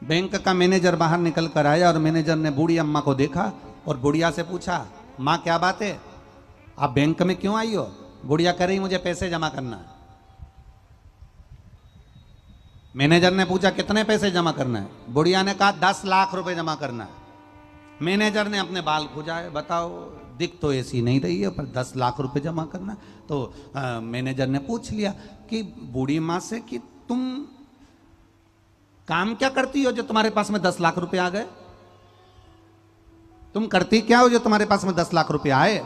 Bank का manager बाहर निकल कर आया और मैनेजर ने बूढ़ी अम्मा को देखा और बुढ़िया से पूछा, माँ क्या बात है, आप बैंक में क्यों आई हो? बुढ़िया कह रही मुझे पैसे जमा करना है। मैनेजर ने पूछा कितने पैसे जमा करना है? बुढ़िया ने कहा 10 लाख रुपए जमा करना है। मैनेजर ने अपने बाल खुजाए, बताओ दिख तो ऐसी नहीं रही है पर 10 लाख रुपए जमा करना। तो मैनेजर ने पूछ लिया कि बूढ़ी माँ से कि तुम काम क्या करती हो जो तुम्हारे पास में 10 लाख रुपए आ गए? तुम करती क्या हो जो तुम्हारे पास में 10 लाख रुपए आए?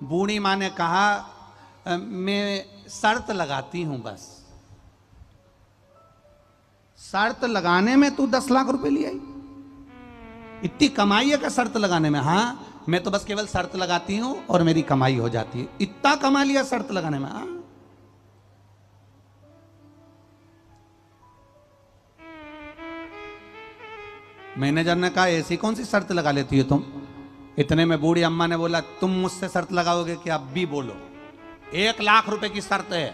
बूढ़ी माँ ने कहा मैं शर्त लगाती हूं बस। शर्त लगाने में तू 10 लाख रुपए ले आई? इतनी कमाई है क्या शर्त लगाने में? हाँ, मैं तो बस केवल शर्त लगाती हूं और मेरी कमाई हो जाती है। इतना कमा लिया शर्त लगाने में? हाँ। मैनेजर ने कहा ऐसी कौन सी शर्त लगा लेती हो तुम? इतने में बूढ़ी अम्मा ने बोला, तुम मुझसे शर्त लगाओगे कि अब भी बोलो, 1 लाख रुपए की शर्त है।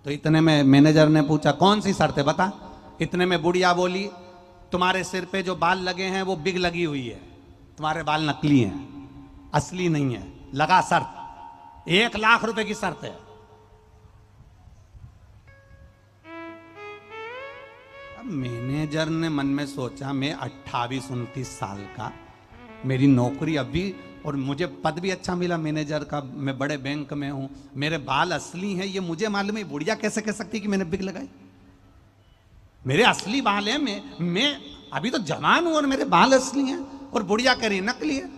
तो इतने में मैनेजर ने पूछा कौन सी शर्त है बता। इतने में बुढ़िया बोली, तुम्हारे सिर पे जो बाल लगे हैं वो बिग लगी हुई है, तुम्हारे बाल नकली हैं, असली नहीं है, लगा शर्त, 1 लाख रुपए की शर्त है। अब मैनेजर ने मन में सोचा, मैं 28-29 साल का, मेरी नौकरी अभी और मुझे पद भी अच्छा मिला मैनेजर का, मैं बड़े बैंक में हूं, मेरे बाल असली हैं, ये मुझे मालूम है। बुढ़िया कैसे कह सकती कि मैंने बिग लगाई? मेरे असली बाल हैं, मैं अभी तो जवान हूं और मेरे बाल असली हैं, और बुढ़िया कह रही नकली है।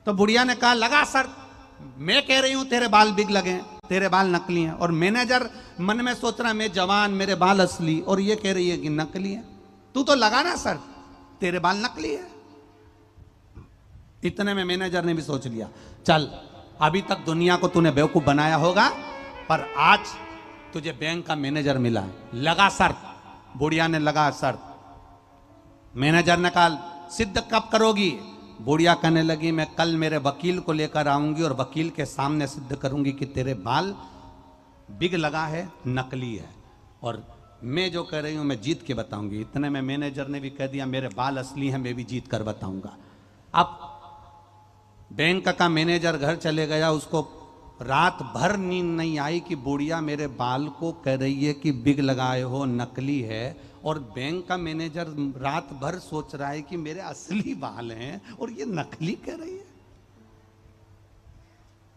तो बुढ़िया ने कहा लगा शर्त, मैं कह रही हूं तेरे बाल बिग लगे हैं, तेरे बाल नकली हैं, और मैनेजर मन में सोच रहा मैं जवान, मेरे बाल असली, और ये कह रही है कि नकली है। तू तो लगा ना शर्त, तेरे बाल नकली है। इतने में मैनेजर ने भी सोच लिया, चल अभी तक दुनिया को तूने बेवकूफ बनाया होगा, पर आज तुझे बैंक का मैनेजर मिला है, लगा शर्त। बुढ़िया ने लगा शर्त। मैनेजर ने कहा सिद्ध कब करोगी? बुढ़िया कहने लगी मैं कल मेरे वकील को लेकर आऊंगी और वकील के सामने सिद्ध करूंगी कि तेरे बाल बिग लगा है, नकली है, और मैं जो कह रही हूं मैं जीत के बताऊंगी। इतने में मैनेजर ने भी कह दिया मेरे बाल असली हैं, मैं भी जीत कर बताऊंगा। अब बैंक का मैनेजर घर चले गया, उसको रात भर नींद नहीं आई कि बुढ़िया मेरे बाल को कह रही है कि बिग लगाए हो, नकली है, और बैंक का मैनेजर रात भर सोच रहा है कि मेरे असली बाल हैं और ये नकली कह रही है।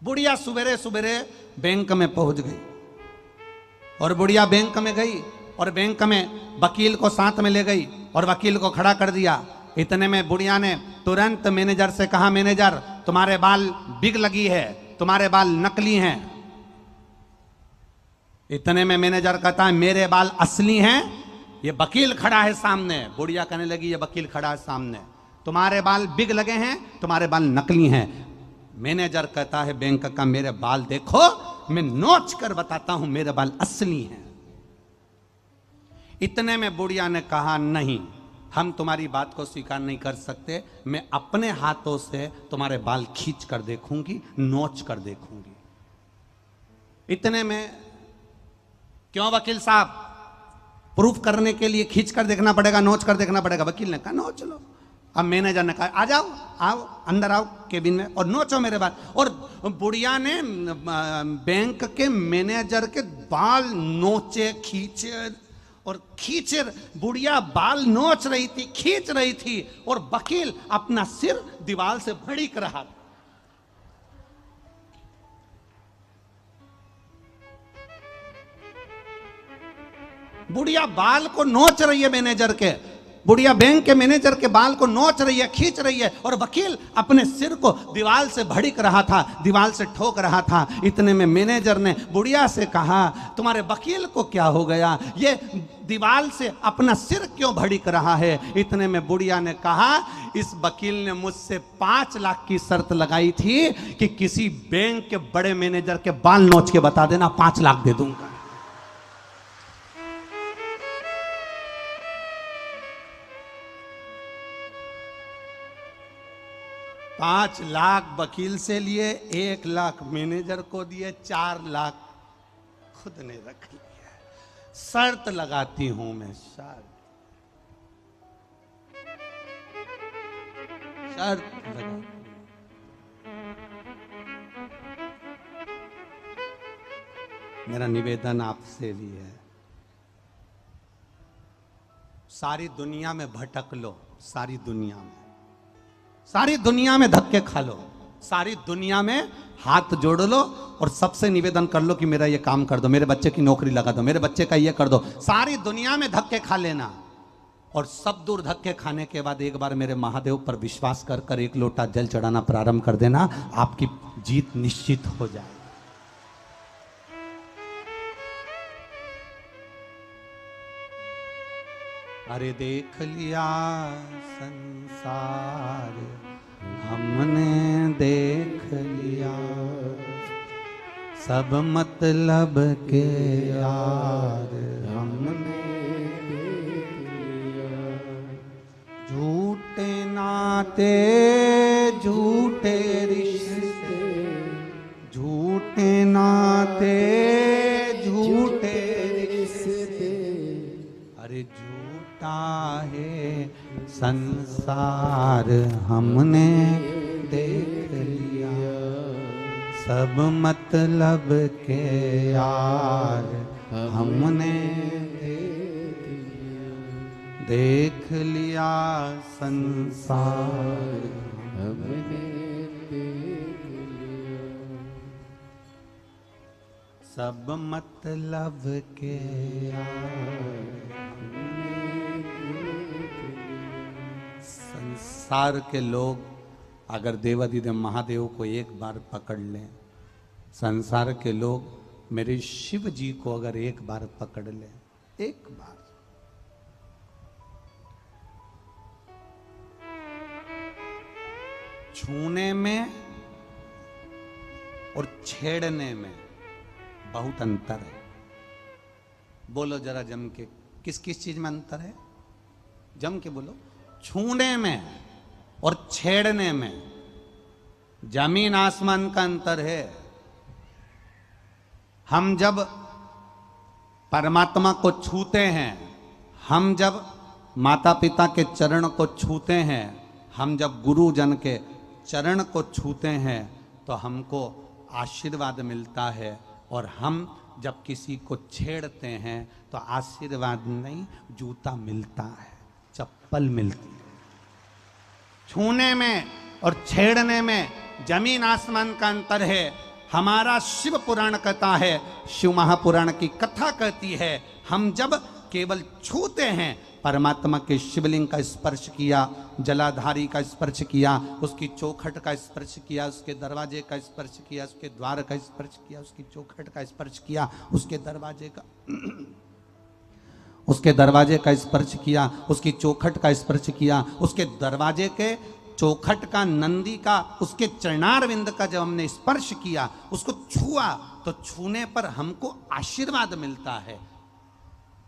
बुढ़िया सुबेरे सुबेरे बैंक में पहुंच गई, और बुढ़िया बैंक में गई और बैंक में वकील को साथ में ले गई और वकील को खड़ा कर दिया। इतने में बुढ़िया ने तुरंत मैनेजर से कहा, मैनेजर तुम्हारे बाल बिग लगी है, तुम्हारे बाल नकली हैं। इतने में मैनेजर कहता है मेरे बाल असली हैं, ये वकील खड़ा है सामने। बुढ़िया कहने लगी ये वकील खड़ा है सामने, तुम्हारे बाल बिग लगे हैं, तुम्हारे बाल नकली हैं। मैनेजर कहता है बैंक का मेरे बाल देखो, मैं नोच कर बताता हूं मेरे बाल असली हैं। इतने में बुढ़िया ने कहा नहीं, हम तुम्हारी बात को स्वीकार नहीं कर सकते, मैं अपने हाथों से तुम्हारे बाल खींच कर देखूंगी, नोच कर देखूंगी। इतने में क्यों वकील साहब, प्रूफ करने के लिए खींच कर देखना पड़ेगा, नोच कर देखना पड़ेगा? वकील ने कहा नोच लो। अब मैनेजर ने कहा आ जाओ, आओ अंदर आओ केबिन में और नोचो मेरे बाल। और बुढ़िया ने बैंक के मैनेजर के बाल नोचे, खींचे और खींचे। बुढ़िया बाल नोच रही थी, खींच रही थी, और वकील अपना सिर दीवार से भड़क रहा था। बुढ़िया बाल को नोच रही है मैनेजर के, बुढ़िया बैंक के मैनेजर के बाल को नोच रही है, खींच रही है, और वकील अपने सिर को दीवार से भड़क रहा था, दीवार से ठोक रहा था। इतने में मैनेजर ने बुढ़िया से कहा तुम्हारे वकील को क्या हो गया, ये दीवार से अपना सिर क्यों भड़क रहा है? इतने में बुढ़िया ने कहा इस वकील ने मुझसे 5 लाख की शर्त लगाई थी कि किसी बैंक के बड़े मैनेजर के बाल नोच के बता देना, 5 लाख दे दूंगा। 5 लाख वकील से लिए, 1 लाख मैनेजर को दिए, 4 लाख खुद ने रख लिया। शर्त लगाती हूं मैं, शर्त। शर्त लगा। मेरा निवेदन आपसे भी है, सारी दुनिया में भटक लो, सारी दुनिया में धक्के खा लो, सारी दुनिया में हाथ जोड़ लो और सबसे निवेदन कर लो कि मेरा ये काम कर दो, मेरे बच्चे की नौकरी लगा दो, मेरे बच्चे का ये कर दो। सारी दुनिया में धक्के खा लेना और सब दूर धक्के खाने के बाद एक बार मेरे महादेव पर विश्वास कर कर एक लोटा जल चढ़ाना प्रारंभ कर देना, आपकी जीत निश्चित हो जाए। अरे देख लिया संसार हमने, देख लिया सब मतलब के यार हमने देख लिया। झूठे नाते झूठे रिश्ते, झूठे नाते झूठे रिश्ते, अरे झूठा है संसार हमने देख लिया सब मतलब के यार हमने देख लिया संसार हमने देख लिया सब मतलब के यार। संसार के लोग अगर देवाधिदेव महादेव को एक बार पकड़ लें, संसार के लोग मेरे शिव जी को अगर एक बार पकड़ लें, एक बार, छूने में और छेड़ने में बहुत अंतर है। बोलो जरा जम के, किस किस चीज में अंतर है? जम के बोलो। छूने में और छेड़ने में जमीन आसमान का अंतर है। हम जब परमात्मा को छूते हैं, हम जब माता पिता के चरण को छूते हैं, हम जब गुरुजन के चरण को छूते हैं तो हमको आशीर्वाद मिलता है, और हम जब किसी को छेड़ते हैं तो आशीर्वाद नहीं, जूता मिलता है, चप्पल मिलती है। छूने में और छेड़ने में जमीन आसमान का अंतर है। हमारा शिव पुराण कहता है, शिव महापुराण की कथा कहती है, हम जब केवल छूते हैं, परमात्मा के शिवलिंग का स्पर्श किया, जलाधारी का स्पर्श किया, उसकी चौखट का स्पर्श किया, उसके दरवाजे का स्पर्श किया, उसके द्वार का स्पर्श किया, उसकी चौखट का स्पर्श किया, उसके दरवाजे का स्पर्श किया, उसकी चौखट का स्पर्श किया, उसके दरवाजे के चौखट का, नंदी का, उसके चरणारविंद का जब हमने स्पर्श किया, उसको छुआ, तो छूने पर हमको आशीर्वाद मिलता है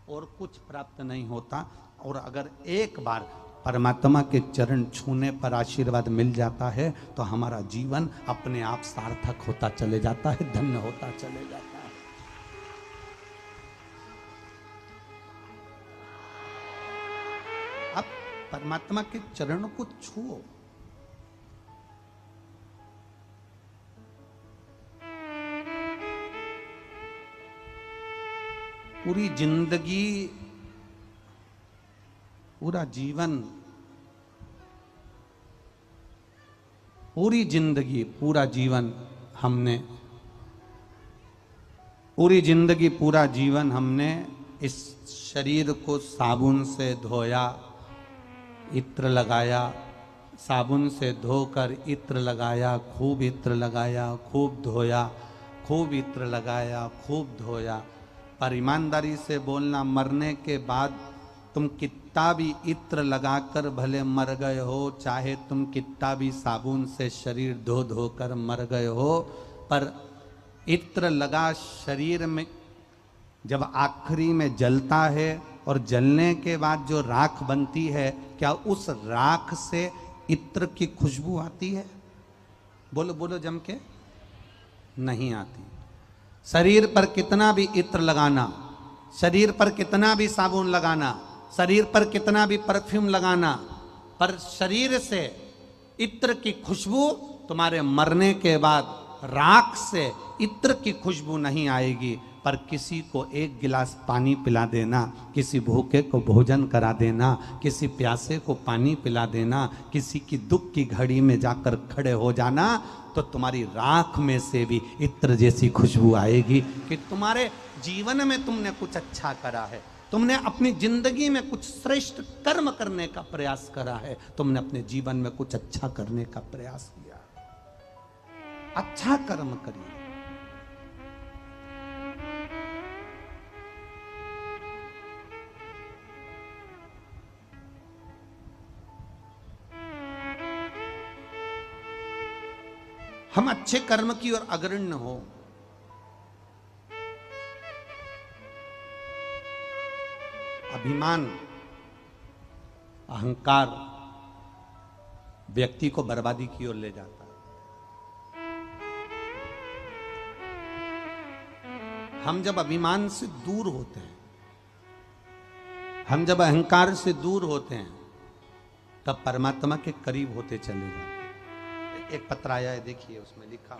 और कुछ प्राप्त नहीं होता। और अगर एक बार परमात्मा के चरण छूने पर आशीर्वाद मिल जाता है तो हमारा जीवन अपने आप सार्थक होता चले जाता है, धन्य होता चले जाता है। अब परमात्मा के चरणों को छुओ, पूरी जिंदगी, पूरा जीवन, पूरी जिंदगी, पूरा जीवन हमने, पूरी जिंदगी पूरा जीवन हमने इस शरीर को साबुन से धोया, इत्र लगाया, साबुन से धोकर इत्र लगाया, खूब इत्र लगाया, खूब धोया, खूब इत्र लगाया, खूब धोया। पर ईमानदारी से बोलना, मरने के बाद तुम कितना भी इत्र लगाकर भले मर गए हो, चाहे तुम कितना भी साबुन से शरीर धो धोकर मर गए हो, पर इत्र लगा शरीर में जब आखिरी में जलता है और जलने के बाद जो राख बनती है, क्या उस राख से इत्र की खुशबू आती है? बोलो बोलो जम के, नहीं आती। शरीर पर कितना भी इत्र लगाना, शरीर पर कितना भी साबुन लगाना, शरीर पर कितना भी परफ्यूम लगाना, पर शरीर से इत्र की खुशबू तुम्हारे मरने के बाद राख से इत्र की खुशबू नहीं आएगी, पर किसी को एक गिलास पानी पिला देना, किसी भूखे को भोजन करा देना, किसी प्यासे को पानी पिला देना, किसी की दुख की घड़ी में जाकर खड़े हो जाना, तो तुम्हारी राख में से भी इत्र जैसी खुशबू आएगी कि तुम्हारे जीवन में तुमने कुछ अच्छा करा है, तुमने अपनी जिंदगी में कुछ श्रेष्ठ कर्म करने का प्रयास करा है, तुमने अपने जीवन में कुछ अच्छा करने का प्रयास किया। अच्छा कर्म करिए। हम अच्छे कर्म की ओर अग्रणी हो। अभिमान, अहंकार व्यक्ति को बर्बादी की ओर ले जाता है। हम जब अभिमान से दूर होते हैं, हम जब अहंकार से दूर होते हैं, तब परमात्मा के करीब होते चले जाते हैं। एक पत्र आया है, देखिए, उसमें लिखा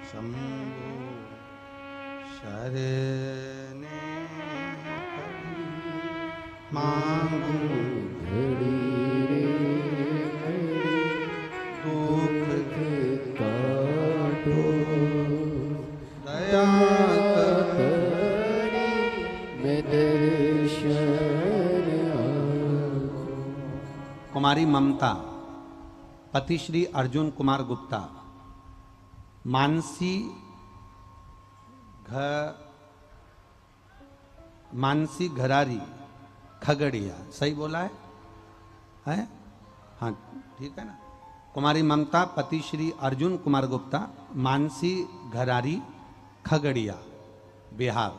शंभु शरणे मांगू घड़ी दुख काटो दया करी में दर्शन। कुमारी ममता, पति श्री अर्जुन कुमार गुप्ता, मानसी घरारी खगड़िया, सही बोला है? हाँ, ठीक है ना। कुमारी ममता, पति श्री अर्जुन कुमार गुप्ता, मानसी घरारी खगड़िया, बिहार।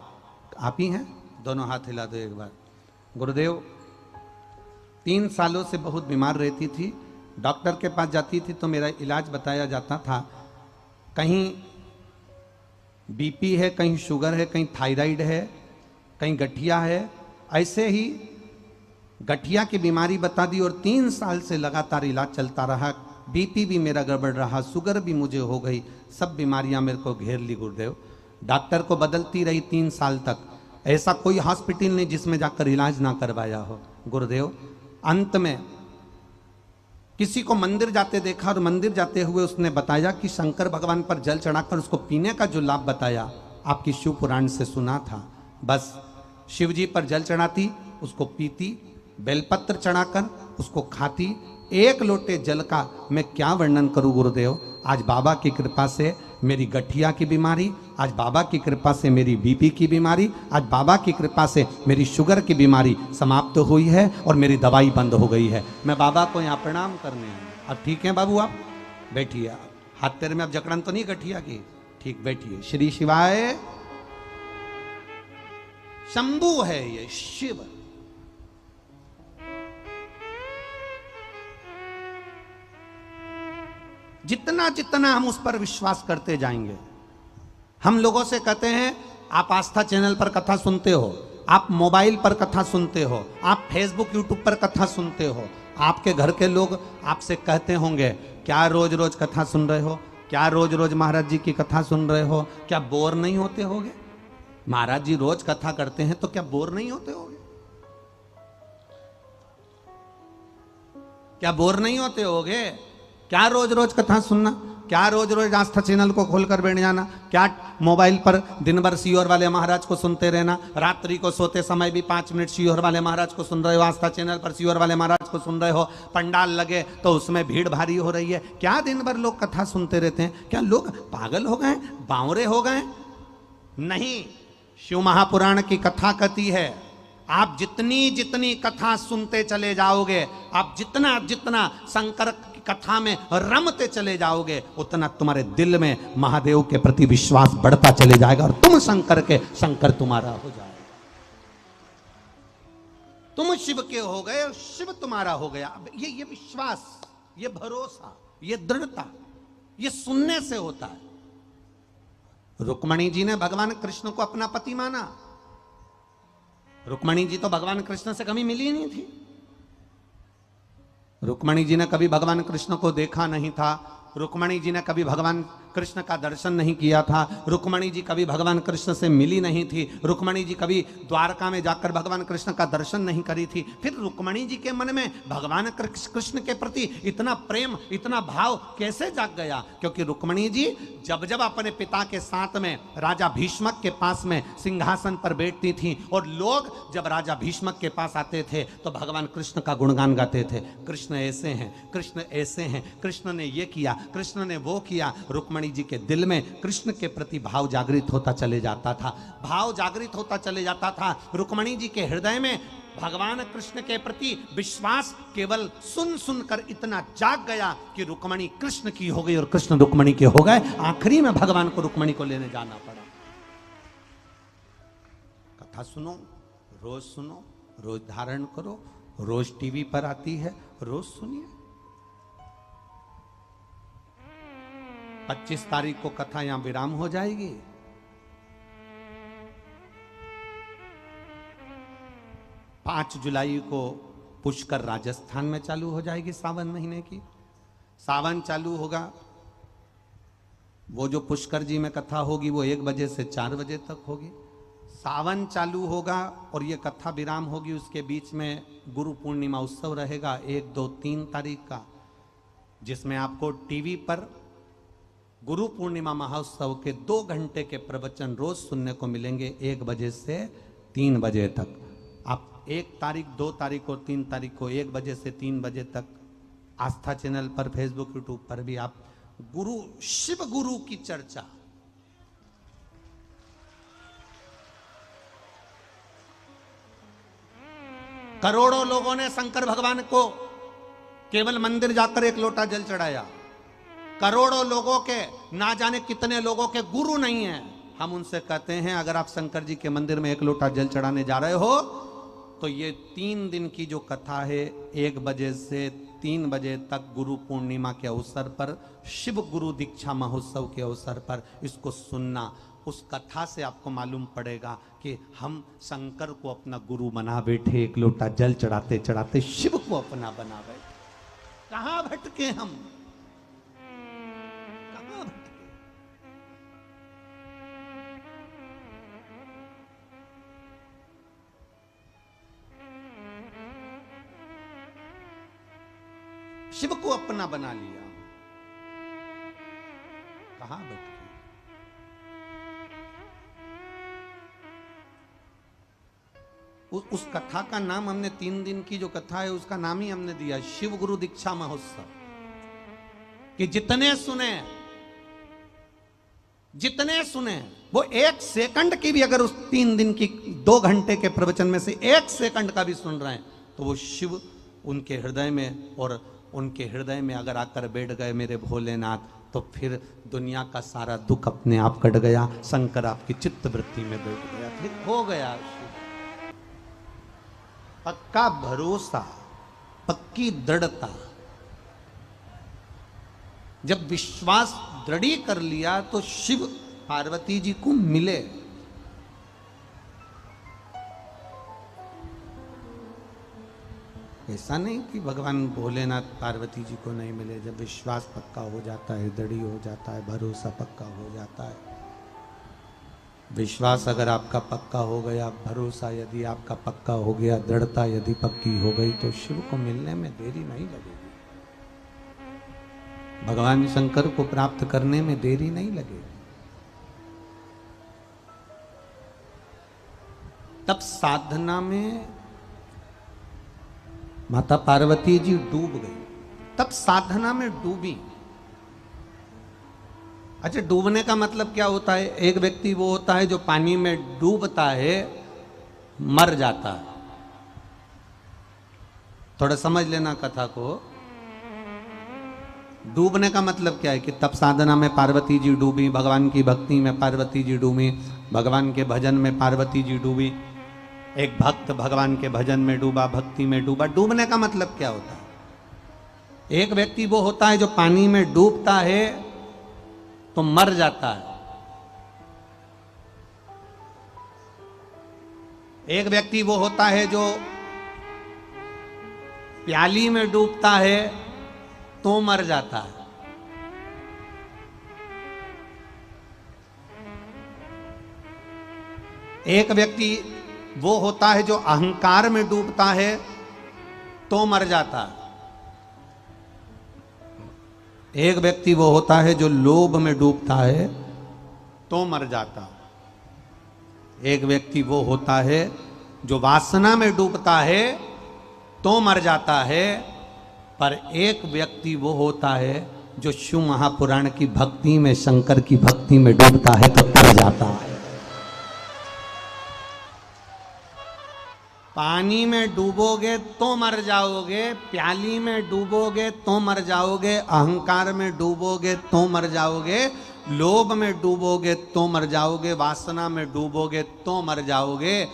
आप ही हैं? दोनों हाथ हिला दो एक बार। गुरुदेव 3 सालों से बहुत बीमार रहती थी। डॉक्टर के पास जाती थी तो मेरा इलाज बताया जाता था, कहीं बीपी है, कहीं शुगर है, कहीं थायराइड है, कहीं गठिया है। ऐसे ही गठिया की बीमारी बता दी और 3 साल से लगातार इलाज चलता रहा। बीपी भी मेरा गड़बड़ रहा, शुगर भी मुझे हो गई, सब बीमारियां मेरे को घेर ली। गुरुदेव, डॉक्टर को बदलती रही 3 साल तक, ऐसा कोई हॉस्पिटल नहीं जिसमें जाकर इलाज ना करवाया हो। गुरुदेव, अंत में किसी को मंदिर जाते देखा और मंदिर जाते हुए उसने बताया कि शंकर भगवान पर जल चढ़ाकर उसको पीने का जो लाभ बताया आपकी शिव पुराण से सुना था। बस शिव जी पर जल चढ़ाती, उसको पीती, बेलपत्र चढ़ाकर उसको खाती। 1 लोटे जल का मैं क्या वर्णन करूं गुरुदेव। आज बाबा की कृपा से मेरी गठिया की बीमारी, आज बाबा की कृपा से मेरी बीपी की बीमारी, आज बाबा की कृपा से मेरी शुगर की बीमारी समाप्त हुई है और मेरी दवाई बंद हो गई है। मैं बाबा को यहाँ प्रणाम करने आया। अब ठीक है बाबू, आप बैठिए। हाथ तेरे में अब जकड़न तो नहीं गठिया की? ठीक, बैठिए। श्री शिवाय। शंभु है ये, शिव। जितना जितना हम उस पर विश्वास करते जाएंगे। हम लोगों से कहते हैं आप आस्था चैनल पर कथा सुनते हो, आप मोबाइल पर कथा सुनते हो, आप फेसबुक यूट्यूब पर कथा सुनते हो। आपके घर के लोग आपसे कहते होंगे क्या रोज रोज कथा सुन रहे हो, क्या रोज रोज महाराज जी की कथा सुन रहे हो, क्या बोर नहीं होते होगे? महाराज जी रोज कथा करते हैं तो क्या बोर नहीं होते होगे? क्या बोर नहीं होते होगे? क्या रोज रोज कथा सुनना, क्या रोज रोज आस्था चैनल को खोलकर बैठ जाना, क्या मोबाइल पर दिन भर सीहोर वाले महाराज को सुनते रहना, रात्रि को सोते समय भी 5 मिनट सीहोर वाले महाराज को सुन रहे हो, आस्था चैनल पर सीहोर वाले महाराज को सुन रहे हो, पंडाल लगे तो उसमें भीड़ भारी हो रही है। क्या दिन भर लोग कथा सुनते रहते हैं? क्या लोग पागल हो गए, बावरे हो गए? नहीं, शिव महापुराण की कथा कहती है आप जितनी जितनी कथा सुनते चले जाओगे, आप जितना जितना शंकर की कथा में रमते चले जाओगे, उतना तुम्हारे दिल में महादेव के प्रति विश्वास बढ़ता चले जाएगा और तुम शंकर के, शंकर तुम्हारा हो जाएगा। तुम शिव के हो गए और शिव तुम्हारा हो गया। ये विश्वास, ये भरोसा, ये दृढ़ता, ये सुनने से होता है। रुक्मणी जी ने भगवान कृष्ण को अपना पति माना। रुक्मणी जी तो भगवान कृष्ण से कभी मिली नहीं थी। रुक्मणी जी ने कभी भगवान कृष्ण को देखा नहीं था। रुक्मणी जी ने कभी भगवान कृष्ण का दर्शन नहीं किया था। रुक्मणी जी कभी भगवान कृष्ण से मिली नहीं थी। रुक्मणी जी कभी द्वारका में जाकर भगवान कृष्ण का दर्शन नहीं करी थी। फिर रुक्मणी जी के मन में भगवान कृष्ण के प्रति इतना प्रेम, इतना भाव कैसे जाग गया? क्योंकि रुक्मणी जी जब जब अपने पिता के साथ में राजा भीष्मक के पास में सिंहासन पर बैठती थी और लोग जब राजा भीष्मक के पास आते थे तो भगवान कृष्ण का गुणगान गाते थे। कृष्ण ऐसे हैं, कृष्ण ऐसे हैं, कृष्ण ने ये किया, कृष्ण ने वो किया। रुक्मणी जी के दिल में कृष्ण के प्रति भाव जागृत होता चले जाता था, भाव जागृत होता चले जाता था। रुक्मणी जी के हृदय में भगवान कृष्ण के प्रति विश्वास केवल सुन सुनकर इतना जाग गया कि रुक्मणी कृष्ण की हो गई और कृष्ण रुक्मणी के हो गए। आखिरी में भगवान को रुक्मणी को लेने जाना पड़ा। कथा सुनो, रोज सुनो, रोज धारण करो, रोज टीवी पर आती है, रोज सुनिए। 25 तारीख को कथा यहां विराम हो जाएगी। 5 जुलाई को पुष्कर राजस्थान में चालू हो जाएगी। सावन महीने की सावन चालू होगा। वो जो पुष्कर जी में कथा होगी वो 1 बजे से 4 बजे तक होगी। सावन चालू होगा और ये कथा विराम होगी। उसके बीच में गुरु पूर्णिमा उत्सव रहेगा 1, 2, 3 तारीख का, जिसमें आपको टीवी पर गुरु पूर्णिमा महोत्सव के 2 घंटे के प्रवचन रोज सुनने को मिलेंगे 1 बजे से 3 बजे तक। आप 1 तारीख, 2 तारीख और 3 तारीख को 1 बजे से 3 बजे तक आस्था चैनल पर, फेसबुक, यूट्यूब पर भी आप गुरु, शिव गुरु की चर्चा, करोड़ों लोगों ने शंकर भगवान को केवल मंदिर जाकर 1 लोटा जल चढ़ाया। करोड़ों लोगों के, ना जाने कितने लोगों के गुरु नहीं है। हम उनसे कहते हैं अगर आप शंकर जी के मंदिर में 1 लोटा जल चढ़ाने जा रहे हो तो ये 3 दिन की जो कथा है 1 बजे से 3 बजे तक गुरु पूर्णिमा के अवसर पर, शिव गुरु दीक्षा महोत्सव के अवसर पर इसको सुनना। उस कथा से आपको मालूम पड़ेगा कि हम शंकर को अपना गुरु बना बैठे, 1 लोटा जल चढ़ाते चढ़ाते शिव को अपना बना बैठे। कहां भटके हम, कहां भटके? शिव को अपना बना लिया, कहां भटके? उस कथा का नाम हमने 3 दिन की जो कथा है उसका नाम ही हमने दिया शिव गुरु दीक्षा महोत्सव। कि जितने सुने वो 1 सेकंड की भी, अगर उस 3 दिन की 2 घंटे के प्रवचन में से 1 सेकंड का भी सुन रहे हैं तो वो शिव उनके हृदय में, और उनके हृदय में अगर आकर बैठ गए मेरे भोलेनाथ, तो फिर दुनिया का सारा दुख अपने आप कट गया। शंकर आपकी चित्त वृत्ति में बैठ गया, फिर हो गया। पक्का भरोसा, पक्की दृढ़ता। जब विश्वास दृढ़ी कर लिया तो शिव पार्वती जी को मिले। ऐसा नहीं कि भगवान भोलेनाथ पार्वती जी को नहीं मिले। जब विश्वास पक्का हो जाता है, दृढ़ी हो जाता है, भरोसा पक्का हो जाता है, विश्वास अगर आपका पक्का हो गया, भरोसा यदि आपका पक्का हो गया, दृढ़ता यदि पक्की हो गई, तो शिव को मिलने में देरी नहीं लगेगी। भगवान शंकर को प्राप्त करने में देरी नहीं लगेगी। तब साधना में माता पार्वती जी डूब गई। तब साधना में डूबी। अच्छा, डूबने का मतलब क्या होता है? एक व्यक्ति वो होता है जो पानी में डूबता है, मर जाता है। थोड़ा समझ लेना कथा को। डूबने का मतलब क्या है कि तप साधना में पार्वती जी डूबी, भगवान की भक्ति में पार्वती जी डूबी, भगवान के भजन में पार्वती जी डूबी। एक भक्त भगवान के भजन में डूबा, भक्ति में डूबा। डूबने का मतलब क्या होता है? एक व्यक्ति वो होता है जो पानी में डूबता है तो मर जाता है। एक व्यक्ति वो होता है जो प्याली में डूबता है तो मर जाता है। एक व्यक्ति वो होता है जो अहंकार में डूबता है तो मर जाता है। एक व्यक्ति वो होता है जो लोभ में डूबता है तो मर जाता है। एक व्यक्ति वो होता है जो वासना में डूबता है तो मर जाता है। पर एक व्यक्ति वो होता है जो शिव महापुराण की भक्ति में, शंकर की भक्ति में डूबता है तो तर जाता है। पानी में डूबोगे तो मर जाओगे, प्याली में डूबोगे तो मर जाओगे, अहंकार में डूबोगे तो मर जाओगे, लोभ में डूबोगे तो मर जाओगे, वासना में डूबोगे तो मर जाओगे।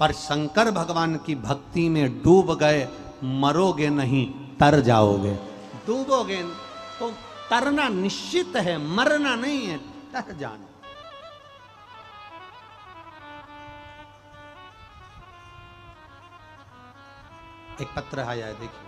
पर शंकर भगवान की भक्ति में डूब गए, मरोगे नहीं, तर जाओगे। डूबोगे तो तरना निश्चित है, मरना नहीं है, तर जाना। एक पत्र आया है, देखिए।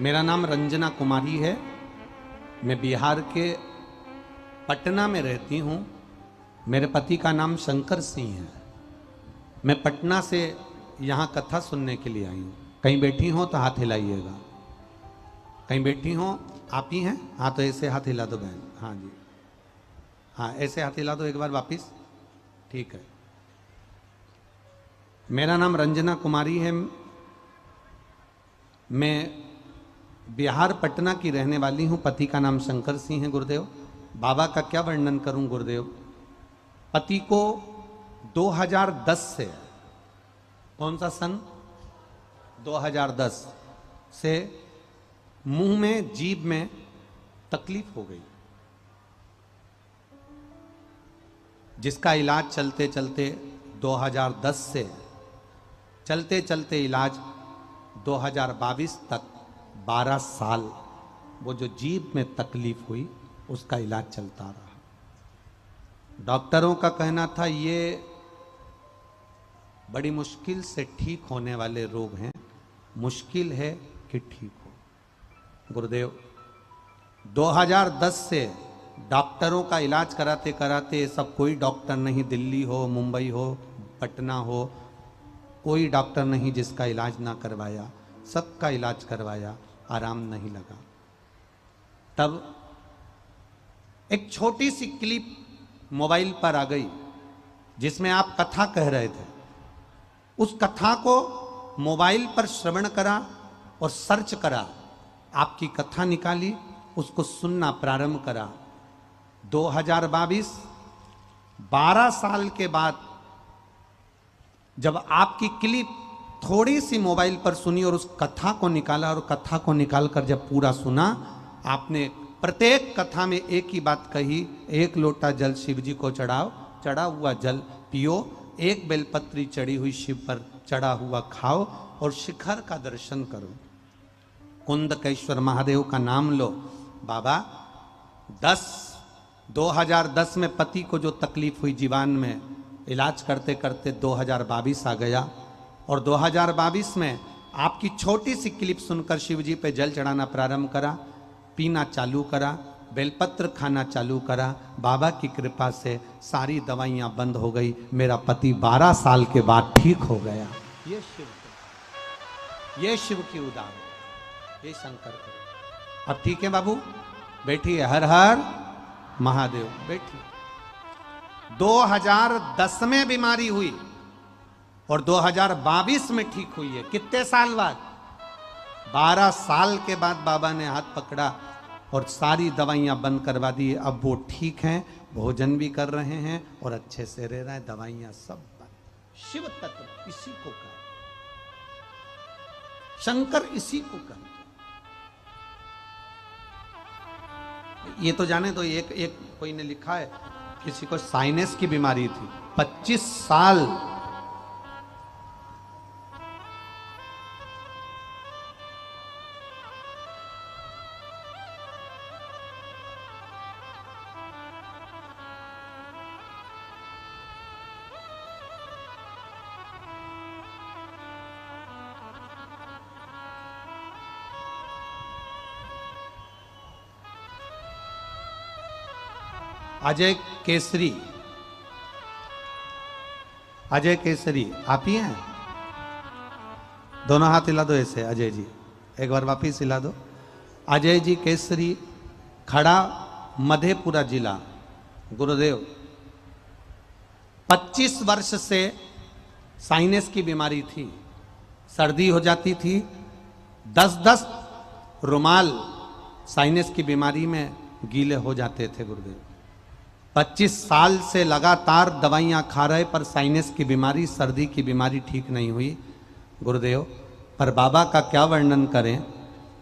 मेरा नाम रंजना कुमारी है। मैं बिहार के पटना में रहती हूँ। मेरे पति का नाम शंकर सिंह है। मैं पटना से यहाँ कथा सुनने के लिए आई हूँ। कहीं बैठी हो तो हाथ हिलाइएगा। कहीं बैठी हो? आप ही हैं? हाँ तो ऐसे हाथ हिला दो बहन। हाँ जी, हाँ ऐसे हाथ हिला दो एक बार वापिस। ठीक है। मेरा नाम रंजना कुमारी है। मैं बिहार पटना की रहने वाली हूँ। पति का नाम शंकर सिंह है। गुरुदेव, बाबा का क्या वर्णन करूँ गुरुदेव। पति को 2010 से, कौन सा सन, 2010 से मुंह में, जीभ में तकलीफ हो गई, जिसका इलाज चलते चलते 2010 से चलते चलते इलाज 2022 तक 12 साल वो जो जीभ में तकलीफ हुई उसका इलाज चलता रहा। डॉक्टरों का कहना था ये बड़ी मुश्किल से ठीक होने वाले रोग हैं, मुश्किल है कि ठीक हो। गुरुदेव, 2010 से डॉक्टरों का इलाज कराते कराते, सब कोई डॉक्टर नहीं, दिल्ली हो, मुंबई हो, पटना हो, कोई डॉक्टर नहीं जिसका इलाज ना करवाया। सबका इलाज करवाया, आराम नहीं लगा। तब एक छोटी सी क्लिप मोबाइल पर आ गई जिसमें आप कथा कह रहे थे। उस कथा को मोबाइल पर श्रवण करा और सर्च करा, आपकी कथा निकाली, उसको सुनना प्रारंभ करा। 2022 12 साल के बाद जब आपकी क्लिप थोड़ी सी मोबाइल पर सुनी और उस कथा को निकाला, और कथा को निकालकर जब पूरा सुना, आपने प्रत्येक कथा में एक ही बात कही, एक लोटा जल शिव जी को चढ़ाओ, चढ़ा हुआ जल पियो, एक बेलपत्री चढ़ी हुई शिव पर चढ़ा हुआ खाओ और शिखर का दर्शन करो। कुंदकेश्वर महादेव का नाम लो। बाबा 2010 में पति को जो तकलीफ हुई जीवान में, इलाज करते करते 2022 आ गया, और 2022 में आपकी छोटी सी क्लिप सुनकर शिव जी पे जल चढ़ाना प्रारंभ करा, पीना चालू करा, बेलपत्र खाना चालू करा। बाबा की कृपा से सारी दवाइयाँ बंद हो गई। मेरा पति 12 साल के बाद ठीक हो गया। ये शिव की उदाहरण, ये शंकर की। अब ठीक है बाबू, बैठिए। हर हर महादेव। बैठिए। 2010 में बीमारी हुई, और 2022 में ठीक हुई है। कितने साल बाद? 12 साल के बाद बाबा ने हाथ पकड़ा और सारी दवाइयां बंद करवा दी। अब वो ठीक हैं, भोजन भी कर रहे हैं और अच्छे से रह रहे हैं, दवाइयां सब बंद। शिव तत्व इसी को कहा, शंकर इसी को कहा। ये तो जाने तो एक कोई ने लिखा है, किसी को साइनस की बीमारी थी, 25 साल अजय केसरी, अजय केसरी आप ही हैं? दोनों हाथ हिला दो ऐसे, अजय जी एक बार वापिस हिला दो। अजय जी केसरी, खड़ा, मधेपुरा जिला, गुरुदेव। 25 वर्ष से साइनस की बीमारी थी, सर्दी हो जाती थी, 10-10 रुमाल साइनस की बीमारी में गीले हो जाते थे गुरुदेव। 25 साल से लगातार दवाइयां खा रहे, पर साइनस की बीमारी, सर्दी की बीमारी ठीक नहीं हुई गुरुदेव। पर बाबा का क्या वर्णन करें,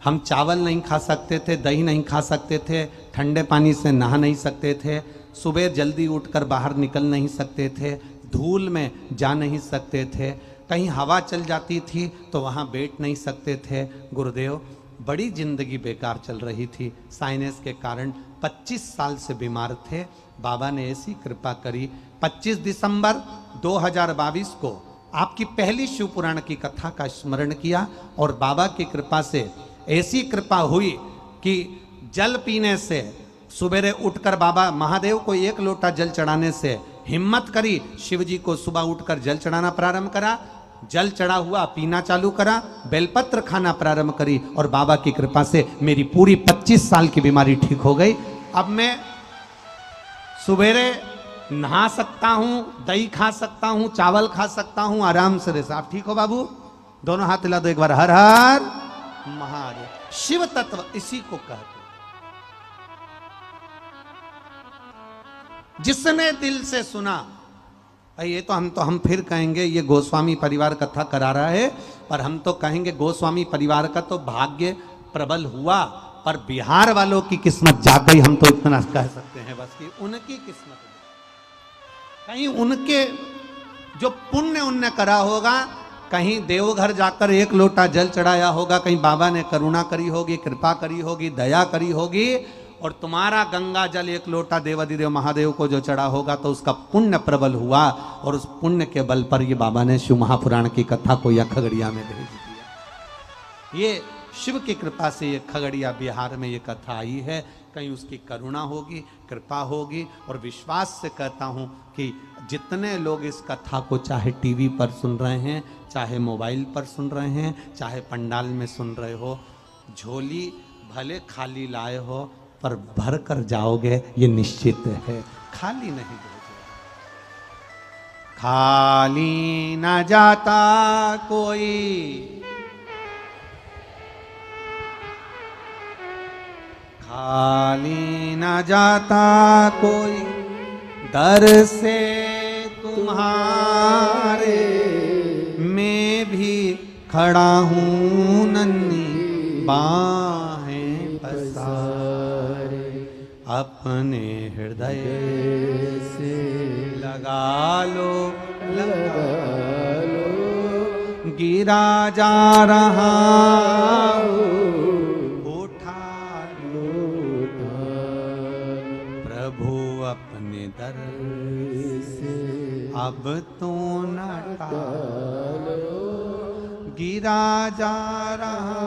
हम चावल नहीं खा सकते थे, दही नहीं खा सकते थे, ठंडे पानी से नहा नहीं सकते थे, सुबह जल्दी उठकर बाहर निकल नहीं सकते थे, धूल में जा नहीं सकते थे, कहीं हवा चल जाती थी तो वहाँ बैठ नहीं सकते थे गुरुदेव। बड़ी जिंदगी बेकार चल रही थी साइनस के कारण। 25 साल से बीमार थे। बाबा ने ऐसी कृपा करी, 25 दिसंबर 2022 को आपकी पहली शिव पुराण की कथा का स्मरण किया और बाबा की कृपा से ऐसी कृपा हुई कि जल पीने से, सुबेरे उठकर बाबा महादेव को 1 लोटा जल चढ़ाने से हिम्मत करी, शिव जी को सुबह उठकर जल चढ़ाना प्रारंभ करा, जल चढ़ा हुआ पीना चालू करा, बेलपत्र खाना प्रारंभ करी और बाबा की कृपा से मेरी पूरी 25 साल की बीमारी ठीक हो गई। अब मैं सुबेरे नहा सकता हूं, दही खा सकता हूं, चावल खा सकता हूं, आराम से रह। आप ठीक हो बाबू? दोनों हाथ हिला दो एक बार, हर हर महादेव। शिव तत्व इसी को कहते, जिसने दिल से सुना। ये तो हम फिर कहेंगे ये गोस्वामी परिवार कथा करा रहा है, पर हम तो कहेंगे गोस्वामी परिवार का तो भाग्य प्रबल हुआ, पर बिहार वालों की किस्मत जाग गई। हम तो इतना कह सकते हैं बस कि उनकी किस्मत, कहीं उनके जो पुण्य उनने करा होगा, कहीं देवघर जाकर 1 लोटा जल चढ़ाया होगा, कहीं बाबा ने करुणा करी होगी, कृपा करी होगी, दया करी होगी, और तुम्हारा गंगा जल 1 लोटा देवाधिदेव महादेव को जो चढ़ा होगा तो उसका पुण्य प्रबल हुआ, और उस पुण्य के बल पर ये बाबा ने शिव महापुराण की कथा को यह खगड़िया में भेज दिया। ये शिव की कृपा से ये खगड़िया बिहार में ये कथा आई है। कहीं उसकी करुणा होगी, कृपा होगी, और विश्वास से कहता हूँ कि जितने लोग इस कथा को चाहे टीवी पर सुन रहे हैं, चाहे मोबाइल पर सुन रहे हैं, चाहे पंडाल में सुन रहे हो, झोली भले खाली लाए हो पर भर कर जाओगे, ये निश्चित है, खाली नहीं भेजोगे। खाली न जाता कोई, खाली न जाता कोई, दर से तुम्हारे मैं भी खड़ा हूँ नन्ही बाहें पसारे, अपने हृदय से लगा लो, गिरा जा रहा उठा लो, प्रभु अपने दर से अब तो न टालो, गिरा जा रहा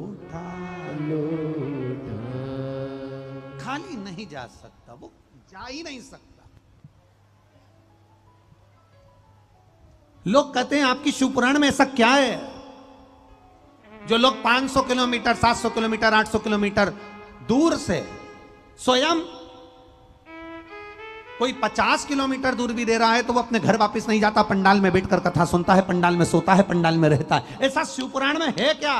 उठा लो। खाली नहीं जा सकता, वो जा ही नहीं सकता। लोग कहते हैं आपकी शिवपुराण में ऐसा क्या है जो लोग 500 किलोमीटर, 700 किलोमीटर, 800 किलोमीटर दूर से स्वयं कोई 50 किलोमीटर दूर भी दे रहा है तो वो अपने घर वापस नहीं जाता, पंडाल में बैठकर कथा सुनता है, पंडाल में सोता है, पंडाल में रहता है। ऐसा शिवपुराण में है क्या?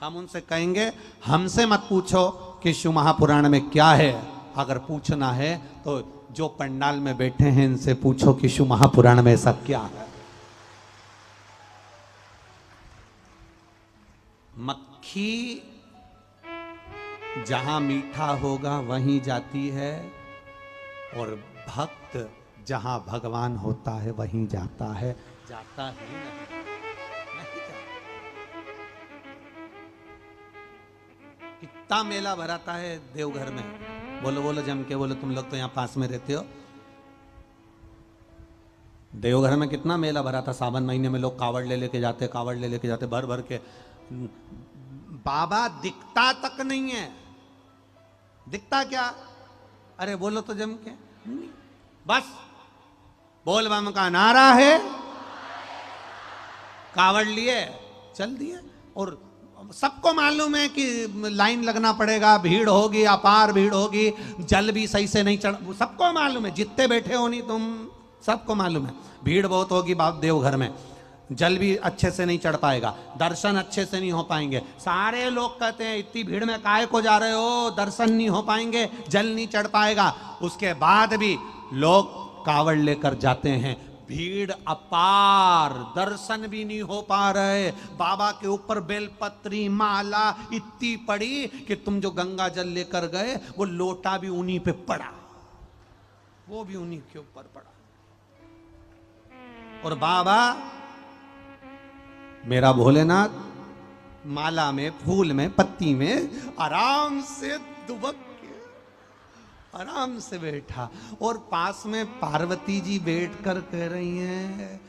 हम उनसे कहेंगे हमसे मत पूछो कि शिव महापुराण में क्या है, अगर पूछना है तो जो पंडाल में बैठे हैं इनसे पूछो कि शिव महापुराण में ऐसा क्या है। मक्खी जहां मीठा होगा वहीं जाती है और भक्त जहां भगवान होता है वहीं जाता है, जाता ही नहीं जाता। कितना मेला भराता है देवघर में, बोलो बोलो जम के बोलो, तुम लोग तो यहाँ पास में रहते हो। देवघर में कितना मेला भरा था, सावन महीने में लोग कावड़ ले लेके जाते, कावड़ ले लेके जाते भर भर के। बाबा दिखता तक नहीं है, दिखता क्या? अरे बोलो तो जम के, बस बोल बम का नारा है, कावड़ लिए चल दिए। और सबको मालूम है कि लाइन लगना पड़ेगा, भीड़ होगी, अपार भीड़ होगी, जल भी सही से नहीं चढ़, सबको मालूम है, जितने बैठे हो नहीं तुम सबको मालूम है भीड़ बहुत होगी बाप देवघर में, जल भी अच्छे से नहीं चढ़ पाएगा, दर्शन अच्छे से नहीं हो पाएंगे। सारे लोग कहते हैं इतनी भीड़ में काहे को जा रहे हो, दर्शन नहीं हो पाएंगे, जल नहीं चढ़ पाएगा। उसके बाद भी लोग कावड़ लेकर जाते हैं, भीड़ अपार, दर्शन भी नहीं हो पा रहे। बाबा के ऊपर बेलपत्री माला इतनी पड़ी कि तुम जो गंगा जल लेकर गए वो लोटा भी उन्हीं पे पड़ा, वो भी उन्हीं के ऊपर पड़ा। और बाबा मेरा भोलेनाथ माला में, फूल में, पत्ती में आराम से दुबक के आराम से बैठा, और पास में पार्वती जी बैठकर कह रही हैं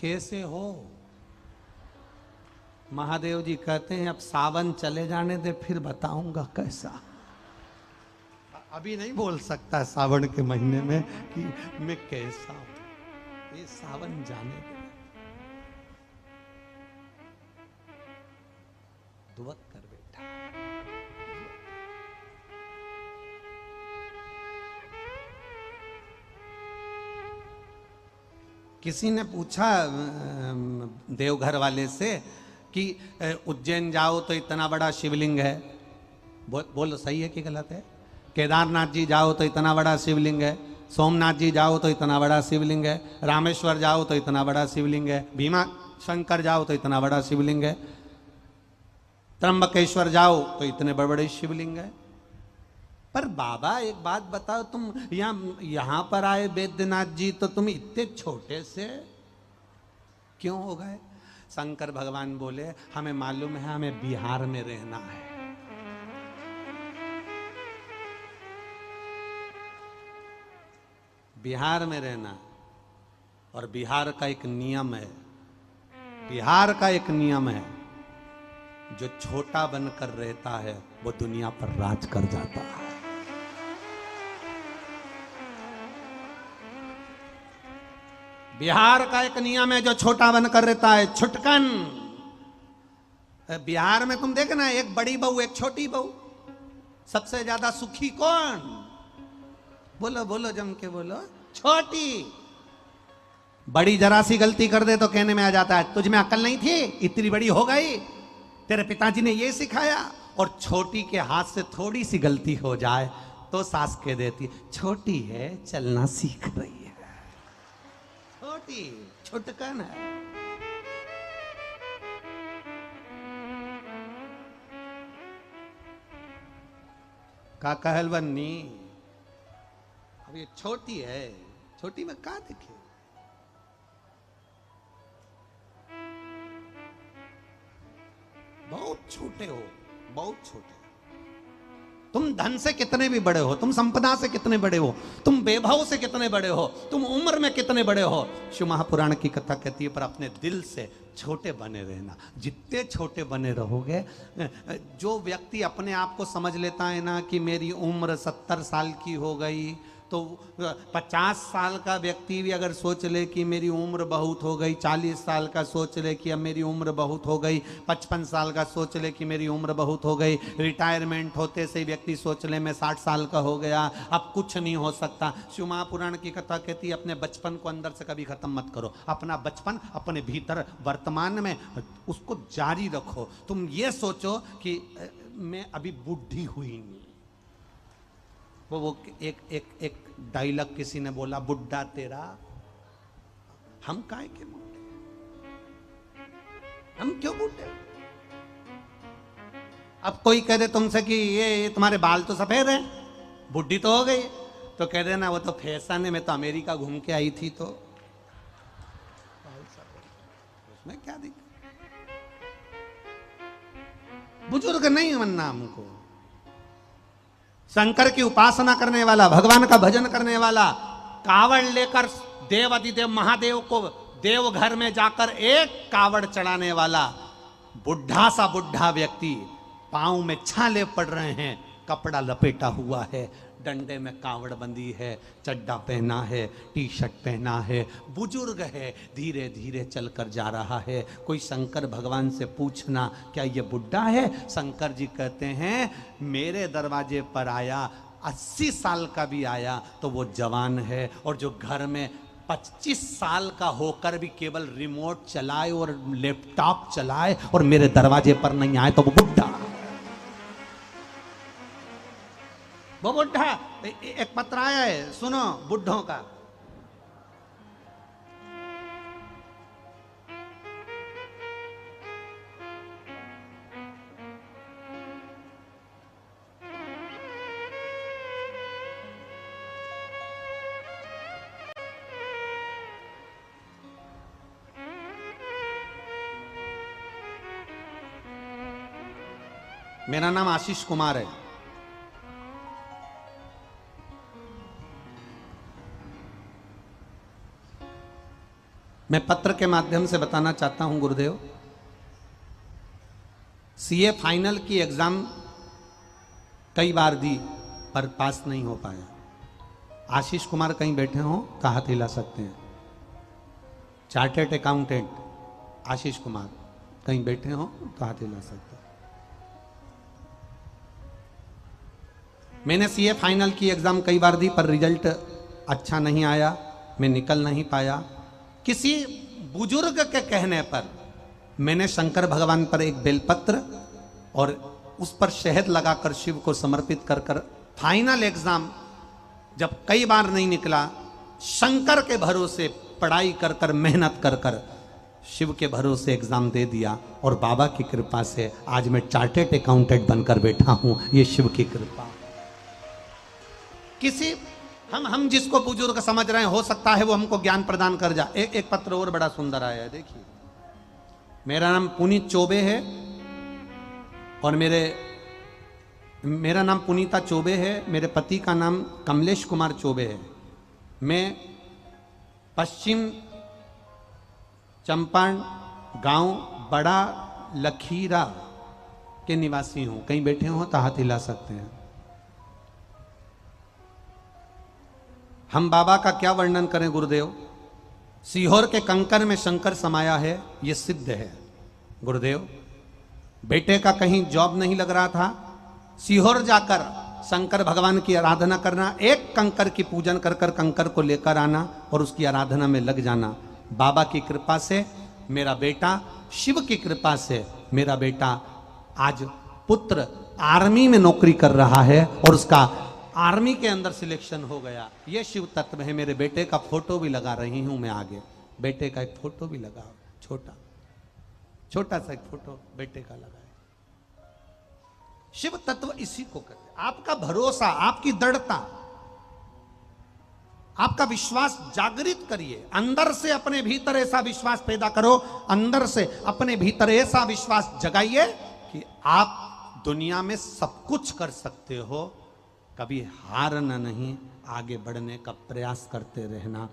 कैसे हो? महादेव जी कहते हैं अब सावन चले जाने दे फिर बताऊंगा कैसा। अभी नहीं बोल सकता सावन के महीने में कि मैं कैसा हूं, ये सावन जाने दे। दुबक कर बैठा। किसी ने पूछा देवघर वाले से कि उज्जैन जाओ तो इतना बड़ा शिवलिंग है, बोलो सही है कि गलत है? केदारनाथ जी जाओ तो इतना बड़ा शिवलिंग है, सोमनाथ जी जाओ तो इतना बड़ा शिवलिंग है, रामेश्वर जाओ तो इतना बड़ा शिवलिंग है, भीमा शंकर जाओ तो इतना बड़ा शिवलिंग है, त्र्यंबकेश्वर जाओ तो इतने बड़े बड़े शिवलिंग है। पर बाबा एक बात बताओ, तुम यहां पर आए वैद्यनाथ जी तो तुम इतने छोटे से क्यों हो गए? शंकर भगवान बोले हमें मालूम है हमें बिहार में रहना है। बिहार में रहना, और बिहार का एक नियम है, बिहार का एक नियम है, जो छोटा बनकर रहता है वो दुनिया पर राज कर जाता है। बिहार का एक नियम है, जो छोटा बनकर रहता है छुटकन। बिहार में तुम देखना, एक बड़ी बहू एक छोटी बहू, सबसे ज्यादा सुखी कौन? बोलो बोलो जम के बोलो, छोटी। बड़ी जरा सी गलती कर दे तो कहने में आ जाता है तुझ में अक्ल नहीं थी, इतनी बड़ी हो गई, तेरे पिताजी ने ये सिखाया। और छोटी के हाथ से थोड़ी सी गलती हो जाए तो सास कह देती छोटी है चलना सीख रही है, छोटी छुटकन है। का कहल बन्नी, अब ये छोटी है, छोटी में का देखे? बहुत छोटे हो, बहुत छोटे। तुम धन से कितने भी बड़े हो, तुम संपदा से कितने बड़े हो, तुम वैभव से कितने बड़े हो, तुम उम्र में कितने बड़े हो, शिव महापुराण की कथा कहती है पर अपने दिल से छोटे बने रहना। जितने छोटे बने रहोगे, जो व्यक्ति अपने आप को समझ लेता है ना कि मेरी उम्र 70 साल की हो गई, तो 50 साल का व्यक्ति भी अगर सोच ले कि मेरी उम्र बहुत हो गई, 40 साल का सोच ले कि अब मेरी उम्र बहुत हो गई, 55 साल का सोच ले कि मेरी उम्र बहुत हो गई, रिटायरमेंट होते से व्यक्ति सोच ले मैं 60 साल का हो गया, अब कुछ नहीं हो सकता। शिव महापुराण की कथा कहती है अपने बचपन को अंदर से कभी खत्म मत करो, अपना बचपन अपने भीतर वर्तमान में उसको जारी रखो। तुम ये सोचो कि मैं अभी बुढ़ी हुई नहीं। वो एक डायलॉग किसी ने बोला, बुढ़ा तेरा, हम काहे के बुढ़े, हम क्यों बुढ़े। अब कोई कह दे तुमसे कि ये तुम्हारे बाल तो सफेद हैं, बुढ़ी तो हो गई, तो कह देना वो तो फैशन है, मैं तो अमेरिका घूम के आई थी तो उसमें क्या दिक्कत। बुजुर्ग नहीं बनना हमको। शंकर की उपासना करने वाला, भगवान का भजन करने वाला, कावड़ लेकर देव अधिदेव महादेव को देव घर में जाकर एक कावड़ चढ़ाने वाला बुढ़ा सा बुढ़ा व्यक्ति, पांव में छाले पड़ रहे हैं, कपड़ा लपेटा हुआ है, डंडे में कावड़ बंदी है, चड्डा पहना है, टी शर्ट पहना है, बुजुर्ग है, धीरे धीरे चलकर जा रहा है। कोई शंकर भगवान से पूछना क्या ये बुढ़ा है? शंकर जी कहते हैं मेरे दरवाजे पर आया, 80 साल का भी आया तो वो जवान है, और जो घर में 25 साल का होकर भी केवल रिमोट चलाए और लैपटॉप चलाए और मेरे दरवाजे पर नहीं आए तो वो बुढ़ा। वो बुढ़ा। एक पत्र आया है, सुनो बुढ़ों का। मेरा नाम आशीष कुमार है। मैं पत्र के माध्यम से बताना चाहता हूं गुरुदेव, सीए फाइनल की एग्जाम कई बार दी पर पास नहीं हो पाया। आशीष कुमार कहीं बैठे हो तो हाथ हिला सकते हैं। चार्टर्ड अकाउंटेंट आशीष कुमार कहीं बैठे हो तो हाथ हिला सकते हैं। मैंने सीए फाइनल की एग्जाम कई बार दी पर रिजल्ट अच्छा नहीं आया, मैं निकल नहीं पाया। किसी बुजुर्ग के कहने पर मैंने शंकर भगवान पर एक बेलपत्र और उस पर शहद लगाकर शिव को समर्पित कर कर फाइनल एग्जाम जब कई बार नहीं निकला, शंकर के भरोसे पढ़ाई कर कर मेहनत कर कर शिव के भरोसे एग्जाम दे दिया, और बाबा की कृपा से आज मैं चार्टर्ड अकाउंटेंट बनकर बैठा हूं। ये शिव की कृपा। किसी हम जिसको बुजुर्ग समझ रहे हैं, हो सकता है वो हमको ज्ञान प्रदान कर जा। एक पत्र और बड़ा सुंदर आया है, देखिए। मेरा नाम पुनीत चौबे है और मेरा नाम पुनीता चौबे है। मेरे पति का नाम कमलेश कुमार चौबे है। मैं पश्चिम चंपारण गांव बड़ा लखीरा के निवासी हूं। कहीं बैठे हो तो हाथ हिला सकते हैं। हम बाबा का क्या वर्णन करें गुरुदेव। सीहोर के कंकर में शंकर समाया है, यह सिद्ध है गुरुदेव। बेटे का कहीं जॉब नहीं लग रहा था, सीहोर जाकर शंकर भगवान की आराधना करना, एक कंकर की पूजन कर कर कंकर को लेकर आना और उसकी आराधना में लग जाना। बाबा की कृपा से मेरा बेटा, शिव की कृपा से मेरा बेटा आज पुत्र आर्मी में नौकरी कर रहा है और उसका आर्मी के अंदर सिलेक्शन हो गया। ये शिव तत्व है। मेरे बेटे का फोटो भी लगा रही हूं मैं आगे। बेटे का एक फोटो भी लगा, छोटा सा एक फोटो बेटे का लगा है। शिव तत्व इसी को कहते हैं। आपका भरोसा, आपकी दृढ़ता, आपका विश्वास जागृत करिए। अंदर से अपने भीतर ऐसा विश्वास पैदा करो, अंदर से अपने भीतर ऐसा विश्वास जगाइए कि आप दुनिया में सब कुछ कर सकते हो। कभी हारना नहीं, आगे बढ़ने का प्रयास करते रहना।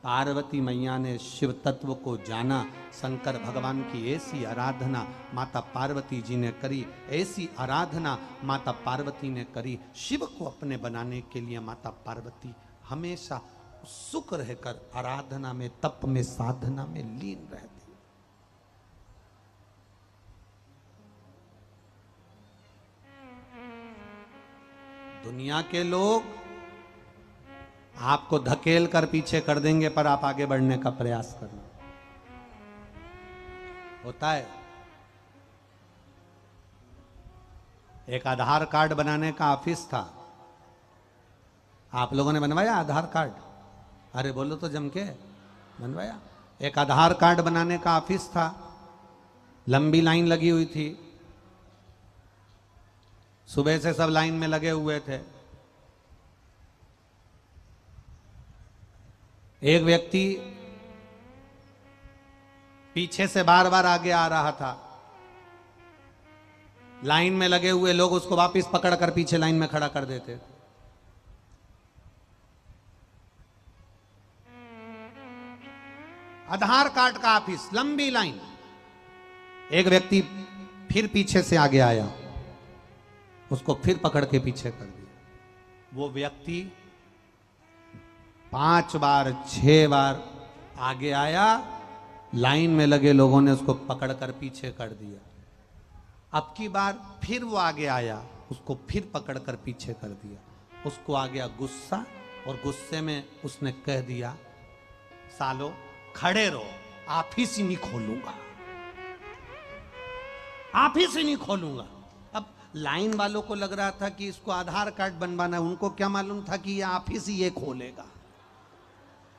पार्वती मैया ने शिव तत्व को जाना, शंकर भगवान की ऐसी आराधना माता पार्वती जी ने करी, ऐसी आराधना माता पार्वती ने करी। शिव को अपने बनाने के लिए माता पार्वती हमेशा सुख रहकर आराधना में, तप में, साधना में लीन रहती। दुनिया के लोग आपको धकेल कर पीछे कर देंगे, पर आप आगे बढ़ने का प्रयास करना। होता है। एक आधार कार्ड बनाने का ऑफिस था, आप लोगों ने बनवाया आधार कार्ड? अरे बोलो तो जम के, बनवाया? एक आधार कार्ड बनाने का ऑफिस था, लंबी लाइन लगी हुई थी, सुबह से सब लाइन में लगे हुए थे। एक व्यक्ति पीछे से बार बार आगे आ रहा था, लाइन में लगे हुए लोग उसको वापस पकड़कर पीछे लाइन में खड़ा कर देते थे। आधार कार्ड का ऑफिस, लंबी लाइन। एक व्यक्ति फिर पीछे से आगे आया, उसको फिर पकड़ के पीछे कर दिया। वो व्यक्ति 5 बार 6 बार आगे आया, लाइन में लगे लोगों ने उसको पकड़कर पीछे कर दिया। अब की बार फिर वो आगे आया, उसको फिर पकड़कर पीछे कर दिया। उसको आ गया गुस्सा, और गुस्से में उसने कह दिया, सालो खड़े रहो, ऑफिस ही नहीं खोलूंगा, ऑफिस ही नहीं खोलूंगा। अब लाइन वालों को लग रहा था कि इसको आधार कार्ड बनवाना है, उनको क्या मालूम था कि ये ऑफिस ही ये खोलेगा।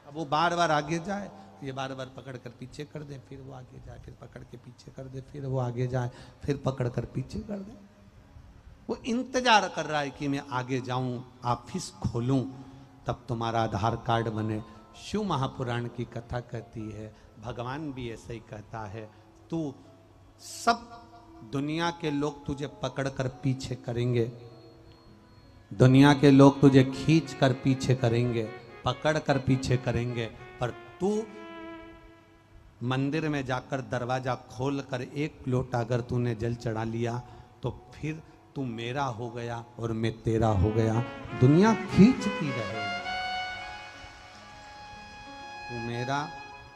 अब वो बार बार आगे जाए, ये बार बार पकड़ कर पीछे कर दे, फिर वो आगे जाए, फिर पकड़ के पीछे कर दे, फिर वो आगे जाए, फिर पकड़ कर पीछे कर दे। वो इंतजार कर रहा है कि मैं आगे जाऊं, ऑफिस खोलूं, तब तुम्हारा आधार कार्ड बने। शिव महापुराण की कथा कहती है, भगवान भी ऐसा ही कहता है, तू सब दुनिया के लोग तुझे पकड़ कर पीछे करेंगे, दुनिया के लोग तुझे खींच कर पीछे करेंगे, पकड़ कर पीछे करेंगे, पर तू मंदिर में जाकर दरवाजा खोल कर एक लोटा अगर तूने जल चढ़ा लिया, तो फिर तू मेरा हो गया और मैं तेरा हो गया। दुनिया खींचती रहे, तू मेरा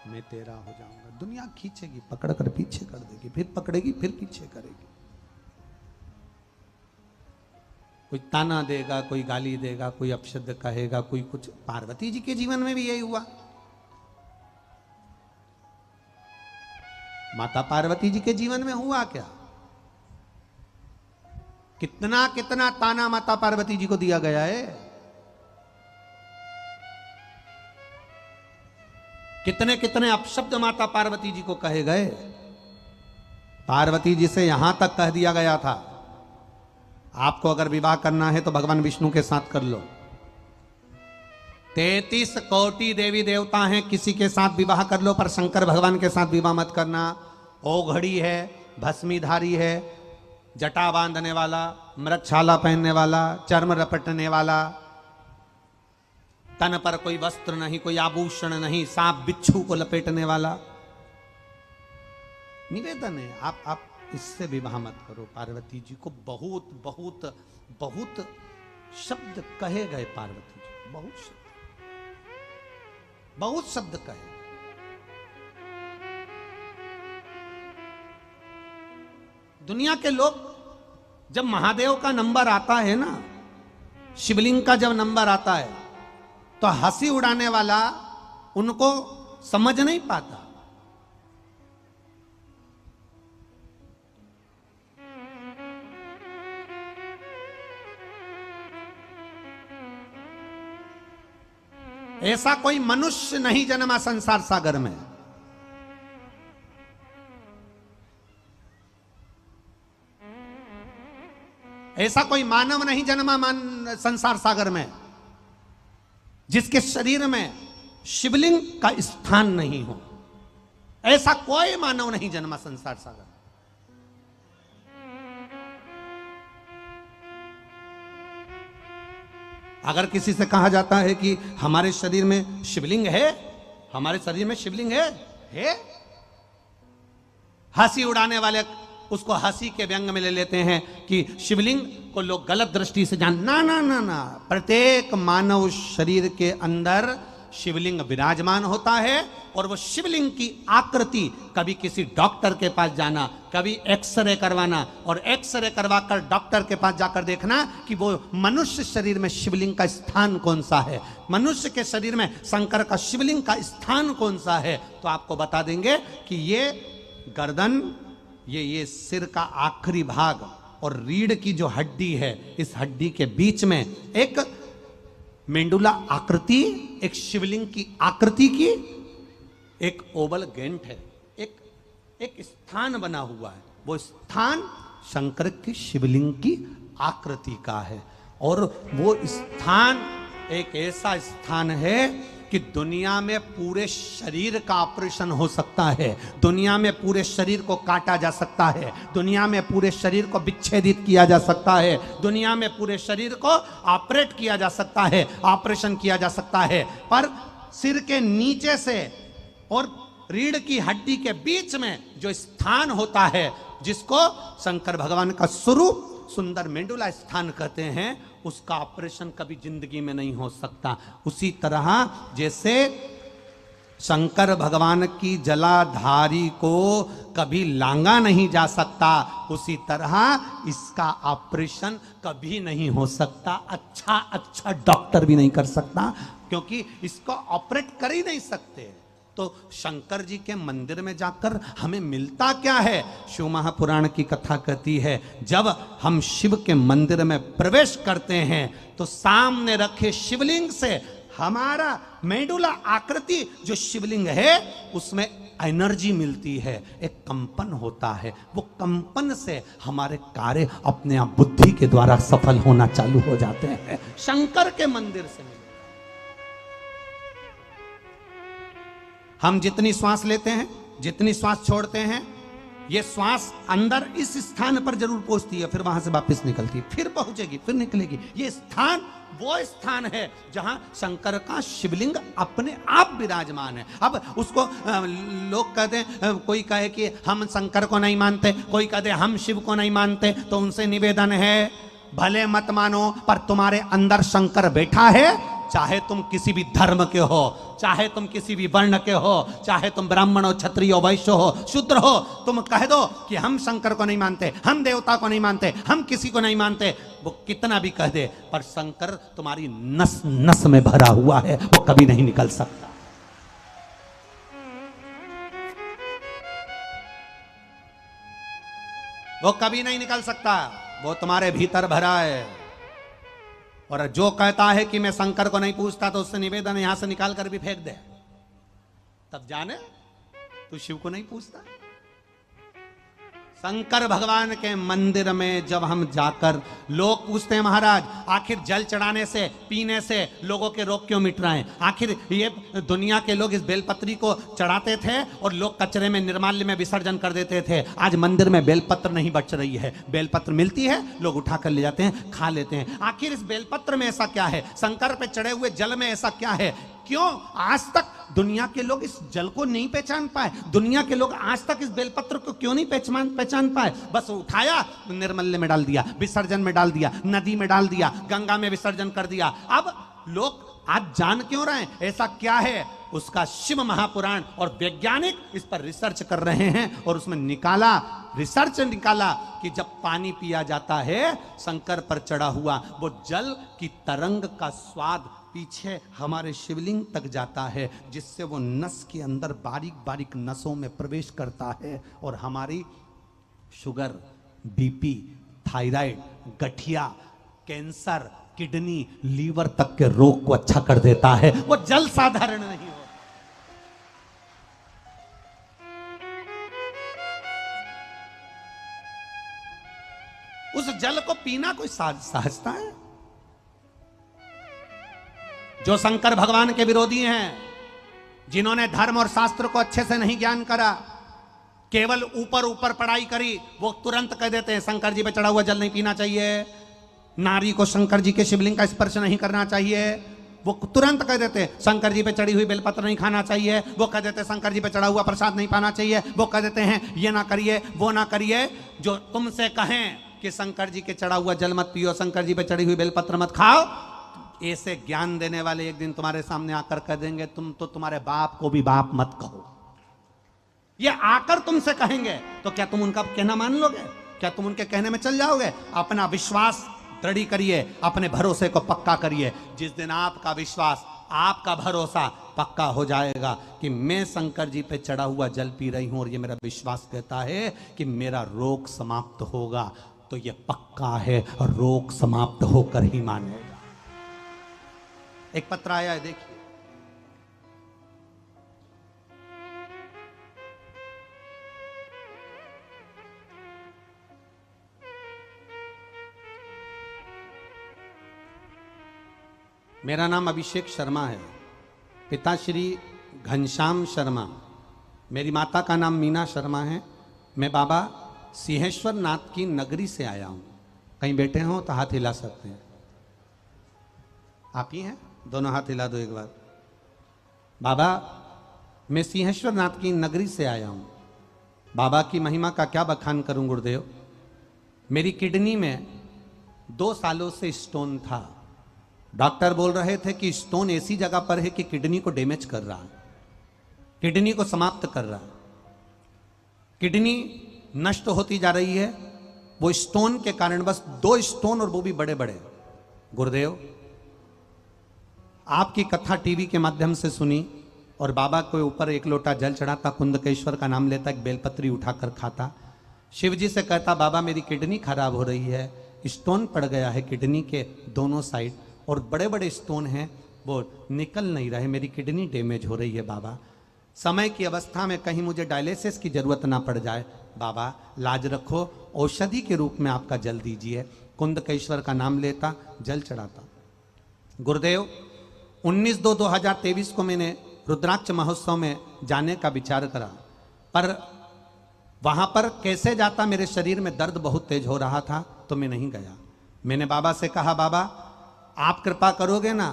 मैं तेरा हो जाऊंगा। दुनिया खींचेगी, पकड़ कर पीछे कर देगी, फिर पकड़ेगी, फिर पीछे करेगी। कोई ताना देगा, कोई गाली देगा, कोई अपशब्द कहेगा, कोई कुछ। पार्वती जी के जीवन में भी यही हुआ। माता पार्वती जी के जीवन में हुआ क्या? कितना कितना ताना माता पार्वती जी को दिया गया है, कितने कितने अपशब्द माता पार्वती जी को कहे गए। पार्वती जी से यहां तक कह दिया गया था, आपको अगर विवाह करना है तो भगवान विष्णु के साथ कर लो। 33 कोटि देवी देवता हैं, किसी के साथ विवाह कर लो, पर शंकर भगवान के साथ विवाह मत करना। ओघड़ी है, भस्मीधारी है, जटा बांधने वाला, मृगछाला पहनने वाला, चर्म रपटने वाला, तन पर कोई वस्त्र नहीं, कोई आभूषण नहीं, सांप बिच्छू को लपेटने वाला। निवेदन है, आप इससे विवाह मत करो। पार्वती जी को बहुत बहुत बहुत शब्द कहे गए, पार्वती जी बहुत शब्द कहे। दुनिया के लोग, जब महादेव का नंबर आता है ना, शिवलिंग का जब नंबर आता है, तो हंसी उड़ाने वाला उनको समझ नहीं पाता। ऐसा कोई मनुष्य नहीं जन्मा संसार सागर में। ऐसा कोई मानव नहीं जन्मा संसार सागर में जिसके शरीर में शिवलिंग का स्थान नहीं हो। ऐसा कोई मानव नहीं जन्मा संसार सागर। अगर किसी से कहा जाता है कि हमारे शरीर में शिवलिंग है, हमारे शरीर में शिवलिंग है, हंसी उड़ाने वाले उसको हंसी के व्यंग में ले लेते हैं कि शिवलिंग को लोग गलत दृष्टि से जान, ना ना ना ना, प्रत्येक मानव शरीर के अंदर शिवलिंग विराजमान होता है और वो शिवलिंग की आकृति, कभी किसी डॉक्टर के पास जाना, कभी एक्सरे करवाना और एक्सरे करवाकर डॉक्टर के पास जाकर देखना कि वो मनुष्य शरीर में शिवलिंग का स्थान कौन सा है, मनुष्य के शरीर में शंकर का शिवलिंग का स्थान कौन सा है, तो आपको बता देंगे कि ये गर्दन, ये सिर का आखिरी भाग और रीढ़ की जो हड्डी है, इस हड्डी के बीच में एक मेंडुला आकृति, एक शिवलिंग की आकृति की एक ओवल गेंट है, एक स्थान बना हुआ है। वो स्थान शंकर की शिवलिंग की आकृति का है और वो स्थान एक ऐसा स्थान है कि दुनिया में पूरे शरीर का ऑपरेशन हो सकता है, दुनिया में पूरे शरीर को काटा जा सकता है, दुनिया में पूरे शरीर को विच्छेदित किया जा सकता है, दुनिया में पूरे शरीर को ऑपरेट किया जा सकता है, ऑपरेशन किया जा सकता है, पर सिर के नीचे से और रीढ़ की हड्डी के बीच में जो स्थान होता है, जिसको शंकर भगवान का स्वरूप सुंदर मेंडुला स्थान कहते हैं, उसका ऑपरेशन कभी जिंदगी में नहीं हो सकता। उसी तरह जैसे शंकर भगवान की जलाधारी को कभी लांगा नहीं जा सकता, उसी तरह इसका ऑपरेशन कभी नहीं हो सकता। अच्छा डॉक्टर भी नहीं कर सकता, क्योंकि इसको ऑपरेट कर ही नहीं सकते। तो शंकर जी के मंदिर में जाकर हमें मिलता क्या है? शिव महापुराण की कथा कहती है, जब हम शिव के मंदिर में प्रवेश करते हैं तो सामने रखे शिवलिंग से हमारा मेंडुला आकृति जो शिवलिंग है उसमें एनर्जी मिलती है, एक कंपन होता है। वो कंपन से हमारे कार्य अपने आप बुद्धि के द्वारा सफल होना चालू हो जाते हैं। शंकर के मंदिर से हम जितनी श्वास लेते हैं, जितनी श्वास छोड़ते हैं, ये श्वास अंदर इस स्थान पर जरूर पहुंचती है, फिर वहां से वापस निकलती है, फिर पहुंचेगी, फिर निकलेगी। ये स्थान वो स्थान है जहां शंकर का शिवलिंग अपने आप विराजमान है। अब उसको लोग कहते हैं, कोई कहे कि हम शंकर को नहीं मानते, कोई कहते हम शिव को नहीं मानते, तो उनसे निवेदन है, भले मत मानो, पर तुम्हारे अंदर शंकर बैठा है। चाहे तुम किसी भी धर्म के हो, चाहे तुम किसी भी वर्ण के हो, चाहे तुम ब्राह्मण हो, क्षत्रिय हो, वैश्य हो, शूद्र हो, तुम कह दो कि हम शंकर को नहीं मानते, हम देवता को नहीं मानते, हम किसी को नहीं मानते, वो कितना भी कह दे, पर शंकर तुम्हारी नस नस में भरा हुआ है, वो कभी नहीं निकल सकता। वो कभी नहीं निकल सकता, वो तुम्हारे भीतर भरा है। और जो कहता है कि मैं शंकर को नहीं पूछता, तो उससे निवेदन यहां से निकाल कर भी फेंक दे, तब जाने तू शिव को नहीं पूछता। शंकर भगवान के मंदिर में जब हम जाकर, लोग पूछते हैं महाराज आखिर जल चढ़ाने से, पीने से लोगों के रोग क्यों मिट रहे हैं? आखिर ये दुनिया के लोग इस बेलपत्री को चढ़ाते थे और लोग कचरे में, निर्माल्य में विसर्जन कर देते थे। आज मंदिर में बेलपत्र नहीं बच रही है, बेलपत्र मिलती है, लोग उठा कर ले जाते हैं, खा लेते हैं। आखिर इस बेलपत्र में ऐसा क्या है? शंकर पे चढ़े हुए जल में ऐसा क्या है? क्यों आज तक दुनिया के लोग इस जल को नहीं पहचान पाए? दुनिया के लोग आज तक इस बेलपत्र को क्यों नहीं पहचान पाए? बस उठाया, निर्मल्य में डाल दिया, विसर्जन में डाल दिया, नदी में डाल दिया, गंगा में विसर्जन कर दिया। अब लोग आज जान क्यों रहे हैं ऐसा क्या है? उसका शिव महापुराण और वैज्ञानिक इस पर रिसर्च कर रहे हैं और उसमें रिसर्च निकाला कि जब पानी पिया जाता है शंकर पर चढ़ा हुआ, वो जल की तरंग का स्वाद पीछे हमारे शिवलिंग तक जाता है, जिससे वो नस के अंदर बारीक बारीक नसों में प्रवेश करता है और हमारी शुगर, बीपी, थायराइड, गठिया, कैंसर, किडनी, लीवर तक के रोग को अच्छा कर देता है। वो जल साधारण नहीं होता। उस जल को पीना कोई सहजता है? जो शंकर भगवान के विरोधी हैं, जिन्होंने धर्म और शास्त्र को अच्छे से नहीं ज्ञान करा, केवल ऊपर ऊपर पढ़ाई करी, वो तुरंत कह देते हैं शंकर जी पे चढ़ा हुआ जल नहीं पीना चाहिए, नारी को शंकर जी के शिवलिंग का स्पर्श नहीं करना चाहिए, वो तुरंत कह देते हैं शंकर जी पे चढ़ी हुई बेलपत्र नहीं खाना चाहिए, वो कह देते हैं शंकर जी पे चढ़ा हुआ प्रसाद नहीं पाना चाहिए, वो कह देते हैं ये ना करिए वो ना करिए। जो तुमसे कहें कि शंकर जी के चढ़ा हुआ जल मत पियो, शंकर जी पे चढ़ी हुई बेलपत्र मत खाओ, ऐसे ज्ञान देने वाले एक दिन तुम्हारे सामने आकर कह देंगे तुम तो तुम्हारे बाप को भी बाप मत कहो। ये आकर तुमसे कहेंगे तो क्या तुम उनका कहना मान लोगे? क्या तुम उनके कहने में चल जाओगे? अपना विश्वास दृढ़ करिए, अपने भरोसे को पक्का करिए। जिस दिन आपका विश्वास, आपका भरोसा पक्का हो जाएगा कि मैं शंकर जी पे चढ़ा हुआ जल पी रही हूं और ये मेरा विश्वास कहता है कि मेरा रोग समाप्त होगा, तो ये पक्का है और रोग समाप्त होकर ही मानेगा। एक पत्र आया है, देखिए। मेरा नाम अभिषेक शर्मा है, पिता श्री घनश्याम शर्मा, मेरी माता का नाम मीना शर्मा है। मैं बाबा सिंहेश्वर नाथ की नगरी से आया हूं। कहीं बैठे हो तो हाथ हिला सकते हैं। आप ही हैं? दोनों हाथ हिला दो एक बार। बाबा मैं सिंहेश्वर नाथ की नगरी से आया हूं। बाबा की महिमा का क्या बखान करूं गुरुदेव। मेरी किडनी में 2 सालों से स्टोन था। डॉक्टर बोल रहे थे कि स्टोन ऐसी जगह पर है कि किडनी को डैमेज कर रहा है, किडनी को समाप्त कर रहा है, किडनी नष्ट होती जा रही है वो स्टोन के कारण। बस 2 स्टोन और वो भी बड़े बड़े। गुरुदेव आपकी कथा टीवी के माध्यम से सुनी और बाबा के ऊपर 1 लोटा जल चढ़ाता, कुंदकेश्वर का नाम लेता, एक बेलपत्री उठाकर खाता, शिव जी से कहता बाबा मेरी किडनी खराब हो रही है, स्टोन पड़ गया है किडनी के दोनों साइड और बड़े बड़े स्टोन हैं वो निकल नहीं रहे, मेरी किडनी डैमेज हो रही है बाबा। समय की अवस्था में कहीं मुझे डायलिसिस की जरूरत ना पड़ जाए, बाबा लाज रखो, औषधि के रूप में आपका जल दीजिए। कुंदकेश्वर का नाम लेता, जल चढ़ाता। गुरुदेव 19/2/2023 को मैंने रुद्राक्ष महोत्सव में जाने का विचार करा, पर वहां पर कैसे जाता, मेरे शरीर में दर्द बहुत तेज हो रहा था तो मैं नहीं गया। मैंने बाबा से कहा बाबा आप कृपा करोगे ना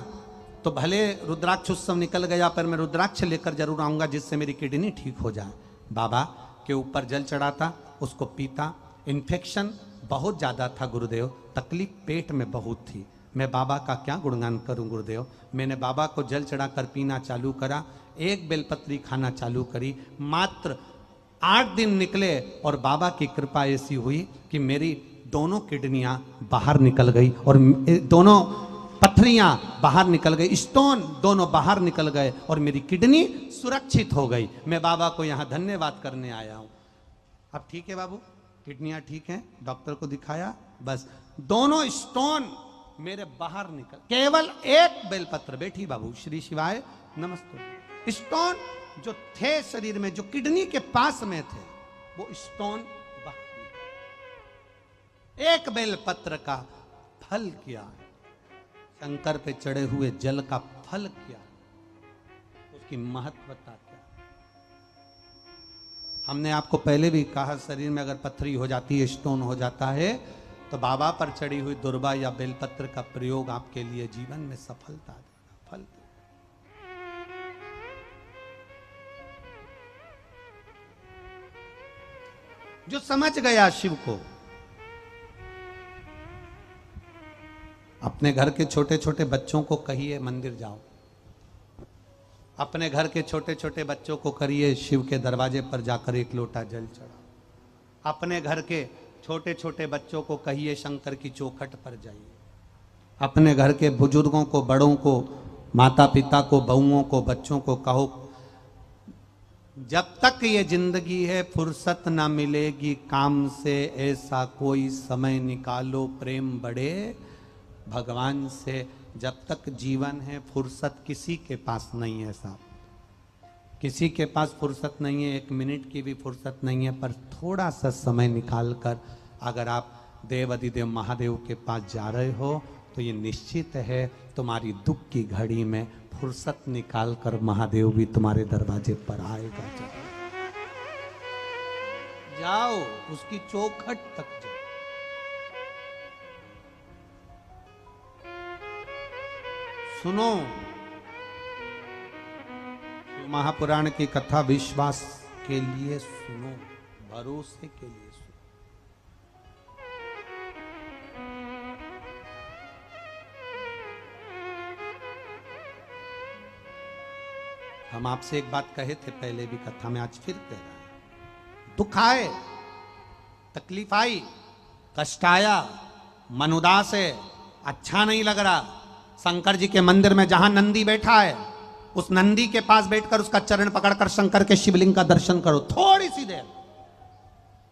तो भले रुद्राक्ष उत्सव निकल गया पर मैं रुद्राक्ष लेकर जरूर आऊंगा जिससे मेरी किडनी ठीक हो जाए। बाबा के ऊपर जल चढ़ाता, उसको पीता। इन्फेक्शन बहुत ज़्यादा था गुरुदेव, तकलीफ पेट में बहुत थी। मैं बाबा का क्या गुणगान करूं गुरुदेव। मैंने बाबा को जल चढ़ाकर पीना चालू करा, 1 बेलपत्री खाना चालू करी। मात्र 8 दिन निकले और बाबा की कृपा ऐसी हुई कि मेरी दोनों किडनियां बाहर निकल गई और दोनों पथरियां बाहर निकल गई, स्टोन दोनों बाहर निकल गए और मेरी किडनी सुरक्षित हो गई। मैं बाबा को यहां धन्यवाद करने आया हूं। अब ठीक है बाबू, किडनियां ठीक हैं, डॉक्टर को दिखाया, बस दोनों स्टोन मेरे बाहर निकल, केवल 1 बेलपत्र। बैठी बाबू, श्री शिवाय नमस्ते। स्टोन जो थे शरीर में, जो किडनी के पास में थे, वो स्टोन बाहर निकल। 1 बेलपत्र का फल क्या है, शंकर पे चढ़े हुए जल का फल क्या, उसकी महत्वता क्या। हमने आपको पहले भी कहा शरीर में अगर पथरी हो जाती है, स्टोन हो जाता है, तो बाबा पर चढ़ी हुई दुर्वा या बेलपत्र का प्रयोग आपके लिए जीवन में सफलता देगा, फल देगा। जो समझ गया शिव को, अपने घर के छोटे छोटे बच्चों को कहिए मंदिर जाओ, अपने घर के छोटे छोटे बच्चों को करिए शिव के दरवाजे पर जाकर 1 लोटा जल चढ़ाओ। अपने घर के छोटे छोटे बच्चों को कहिए शंकर की चौखट पर जाइए। अपने घर के बुजुर्गों को, बड़ों को, माता पिता को, बहुओं को, बच्चों को कहो जब तक ये जिंदगी है फुर्सत ना मिलेगी काम से, ऐसा कोई समय निकालो प्रेम बढ़े भगवान से। जब तक जीवन है फुर्सत किसी के पास नहीं है साहब, किसी के पास फुर्सत नहीं है, 1 मिनट की भी फुर्सत नहीं है। पर थोड़ा सा समय निकाल कर अगर आप देव अधिदेव महादेव के पास जा रहे हो तो ये निश्चित है तुम्हारी दुख की घड़ी में फुर्सत निकाल कर महादेव भी तुम्हारे दरवाजे पर आएगा। जाओ उसकी चौखट तक जाओ। सुनो, महापुराण की कथा विश्वास के लिए सुनो, भरोसे के लिए सुनो। हम आपसे एक बात कहे थे पहले भी कथा में, आज फिर कह रहे हैं। दुख आए, तकलीफ आई, कष्ट आया, मन उदास है, अच्छा नहीं लग रहा, शंकर जी के मंदिर में जहां नंदी बैठा है उस नंदी के पास बैठकर उसका चरण पकड़कर शंकर के शिवलिंग का दर्शन करो थोड़ी सी देर।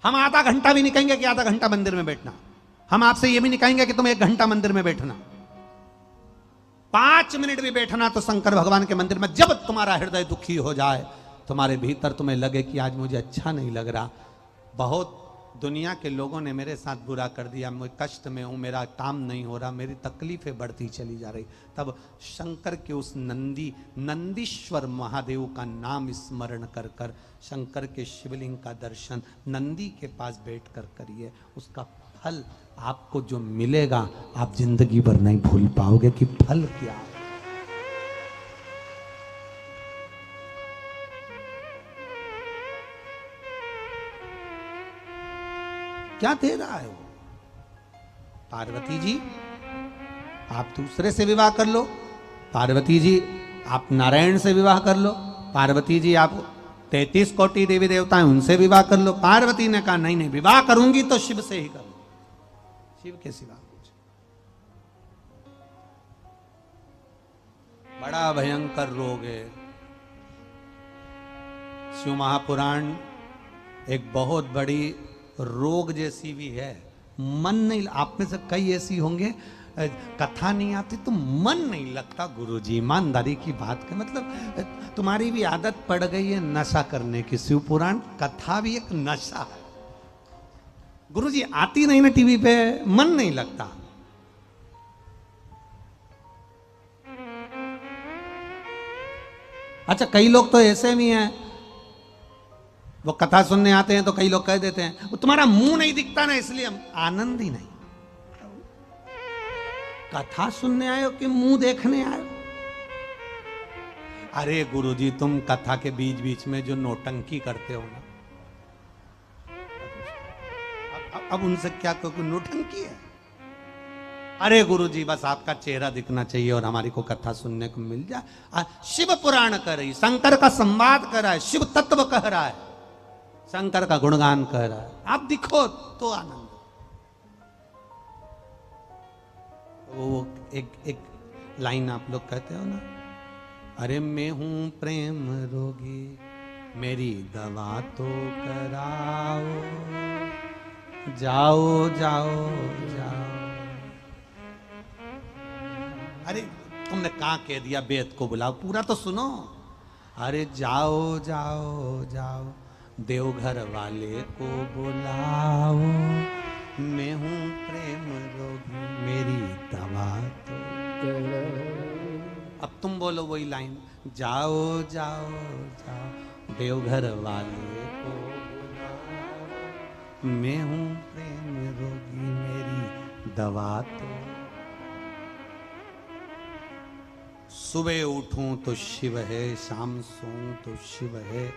हम आधा घंटा भी नहीं कहेंगे कि आधा घंटा मंदिर में बैठना, हम आपसे यह भी नहीं कहेंगे कि तुम 1 घंटा मंदिर में बैठना, 5 मिनट भी बैठना तो शंकर भगवान के मंदिर में। जब तुम्हारा हृदय दुखी हो जाए, तुम्हारे भीतर तुम्हें लगे कि आज मुझे अच्छा नहीं लग रहा, बहुत दुनिया के लोगों ने मेरे साथ बुरा कर दिया, मैं कष्ट में हूं, मेरा काम नहीं हो रहा, मेरी तकलीफें बढ़ती चली जा रही, तब शंकर के उस नंदीश्वर महादेव का नाम स्मरण कर कर शंकर के शिवलिंग का दर्शन नंदी के पास बैठकर करिए। उसका फल आपको जो मिलेगा आप जिंदगी भर नहीं भूल पाओगे कि फल क्या है। क्या दे रहा है वो? पार्वती जी आप दूसरे से विवाह कर लो, पार्वती जी आप नारायण से विवाह कर लो, पार्वती जी आप 33 कोटि देवी देवता हैं उनसे विवाह कर लो। पार्वती ने कहा नहीं नहीं, विवाह करूंगी तो शिव से ही करूंगी, शिव के सिवा कुछ। बड़ा भयंकर रोग है शिव महापुराण, एक बहुत बड़ी रोग जैसी भी है। मन नहीं, आप में से कई ऐसी होंगे कथा नहीं आती तो मन नहीं लगता। गुरुजी ईमानदारी की बात कर, मतलब तुम्हारी भी आदत पड़ गई है नशा करने की। शिव पुराण कथा भी एक नशा है। गुरुजी आती नहीं ना टीवी पे, मन नहीं लगता। अच्छा कई लोग तो ऐसे भी हैं, वो कथा सुनने आते हैं तो कई लोग कह देते हैं वो तुम्हारा मुंह नहीं दिखता ना इसलिए हम आनंद ही नहीं। कथा सुनने आए हो कि मुंह देखने आए हो? अरे गुरुजी तुम कथा के बीच बीच में जो नोटंकी करते हो ना, अब उनसे क्या कोई नोटंकी है? अरे गुरुजी बस आपका चेहरा दिखना चाहिए और हमारी को कथा सुनने को मिल जाए। शिव पुराण कर रही, शंकर का संवाद कर रहा है, शिव तत्व कह रहा है, शंकर का गुणगान कह रहा है, आप दिखो तो आनंद। वो एक लाइन आप लोग कहते हो ना, अरे मैं हूं प्रेम रोगी मेरी दवा तो कराओ, जाओ जाओ जाओ। अरे तुमने कहां कह दिया वेद को बुलाओ, पूरा तो सुनो। अरे जाओ जाओ जाओ देवघर वाले को बुलाओ, मैं हूं प्रेम रोगी मेरी दवा तो। अब तुम बोलो वही लाइन, जाओ जाओ जाओ देवघर वाले को बुलाओ, मैं हूं प्रेम रोगी मेरी दवा तो। सुबह उठूं तो शिव है, शाम सोऊं तो शिव है,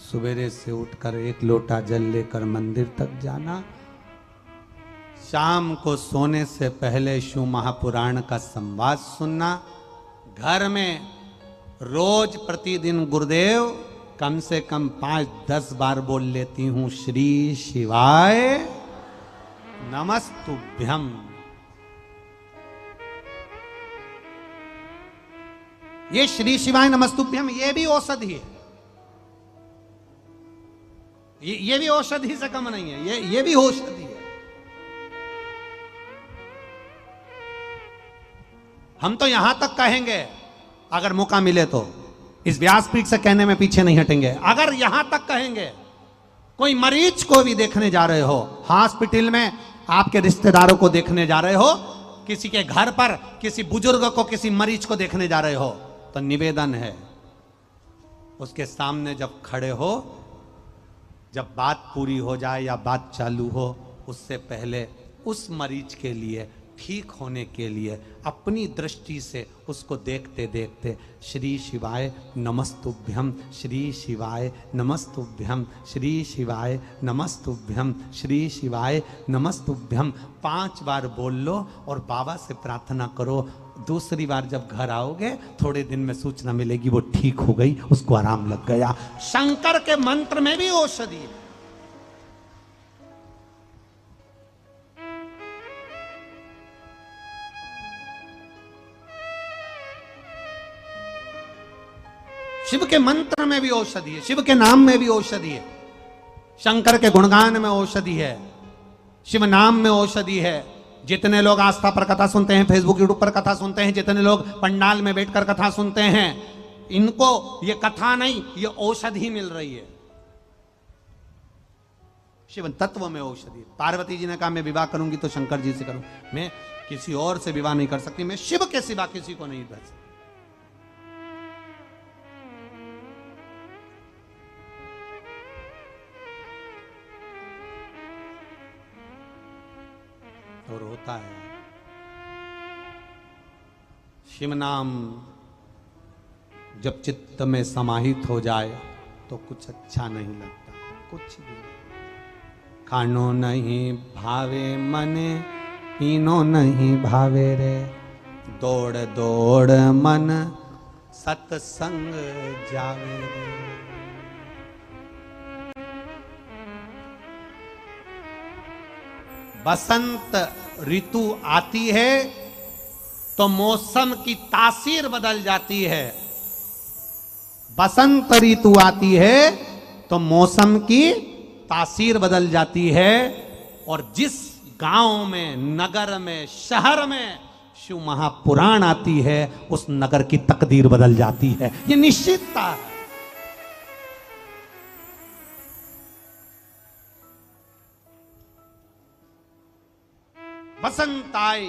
सवेरे से उठकर 1 लोटा जल लेकर मंदिर तक जाना, शाम को सोने से पहले शिव महापुराण का संवाद सुनना, घर में रोज प्रतिदिन गुरुदेव कम से कम 5-10 बार बोल लेती हूं श्री शिवाय नमस्तुभ्यम। ये श्री शिवाय नमस्तुभ्यम ये भी औषधि है, ये भी औषधि से कम नहीं है, ये भी औषधि है। हम तो यहां तक कहेंगे अगर मौका मिले तो, इस व्यासपीठ से कहने में पीछे नहीं हटेंगे। अगर यहां तक कहेंगे कोई मरीज को भी देखने जा रहे हो, हॉस्पिटल में आपके रिश्तेदारों को देखने जा रहे हो, किसी के घर पर किसी बुजुर्ग को, किसी मरीज को देखने जा रहे हो, तो निवेदन है उसके सामने जब खड़े हो, जब बात पूरी हो जाए या बात चालू हो, उससे पहले उस मरीज के लिए ठीक होने के लिए अपनी दृष्टि से उसको देखते देखते श्री शिवाय नमस्तुभ्यम, श्री शिवाय नमस्तुभ्यम, श्री शिवाय नमस्तुभ्यम, श्री शिवाय नमस्तुभ्यम 5 बार बोल लो और बाबा से प्रार्थना करो। दूसरी बार जब घर आओगे थोड़े दिन में सूचना मिलेगी वो ठीक हो गई, उसको आराम लग गया। शंकर के मंत्र में भी औषधि है। शिव के मंत्र में भी औषधि है, शिव के नाम में भी औषधि है, शंकर के गुणगान में औषधि है, शिव नाम में औषधि है। जितने लोग आस्था पर कथा सुनते हैं, फेसबुक यूट्यूब पर कथा सुनते हैं, जितने लोग पंडाल में बैठकर कथा सुनते हैं, इनको ये कथा नहीं, ये औषधि मिल रही है। शिव तत्व में औषधि। पार्वती जी ने कहा मैं विवाह करूंगी तो शंकर जी से करूं, मैं किसी और से विवाह नहीं कर सकती, मैं शिव के सिवा किसी को नहीं कर सकती। और होता है शिव नाम जब चित्त में समाहित हो जाए तो कुछ अच्छा नहीं लगता, कुछ भी। खानो नहीं भावे मने, पीनो नहीं भावे रे, दौड़ दौड़ मन सत्संग जावे रे। बसंत ऋतु आती है तो मौसम की तासीर बदल जाती है। बसंत ऋतु आती है तो मौसम की तासीर बदल जाती है। और जिस गांव में, नगर में, शहर में शिव महापुराण आती है, उस नगर की तकदीर बदल जाती है। ये निश्चितता है। बसंत आई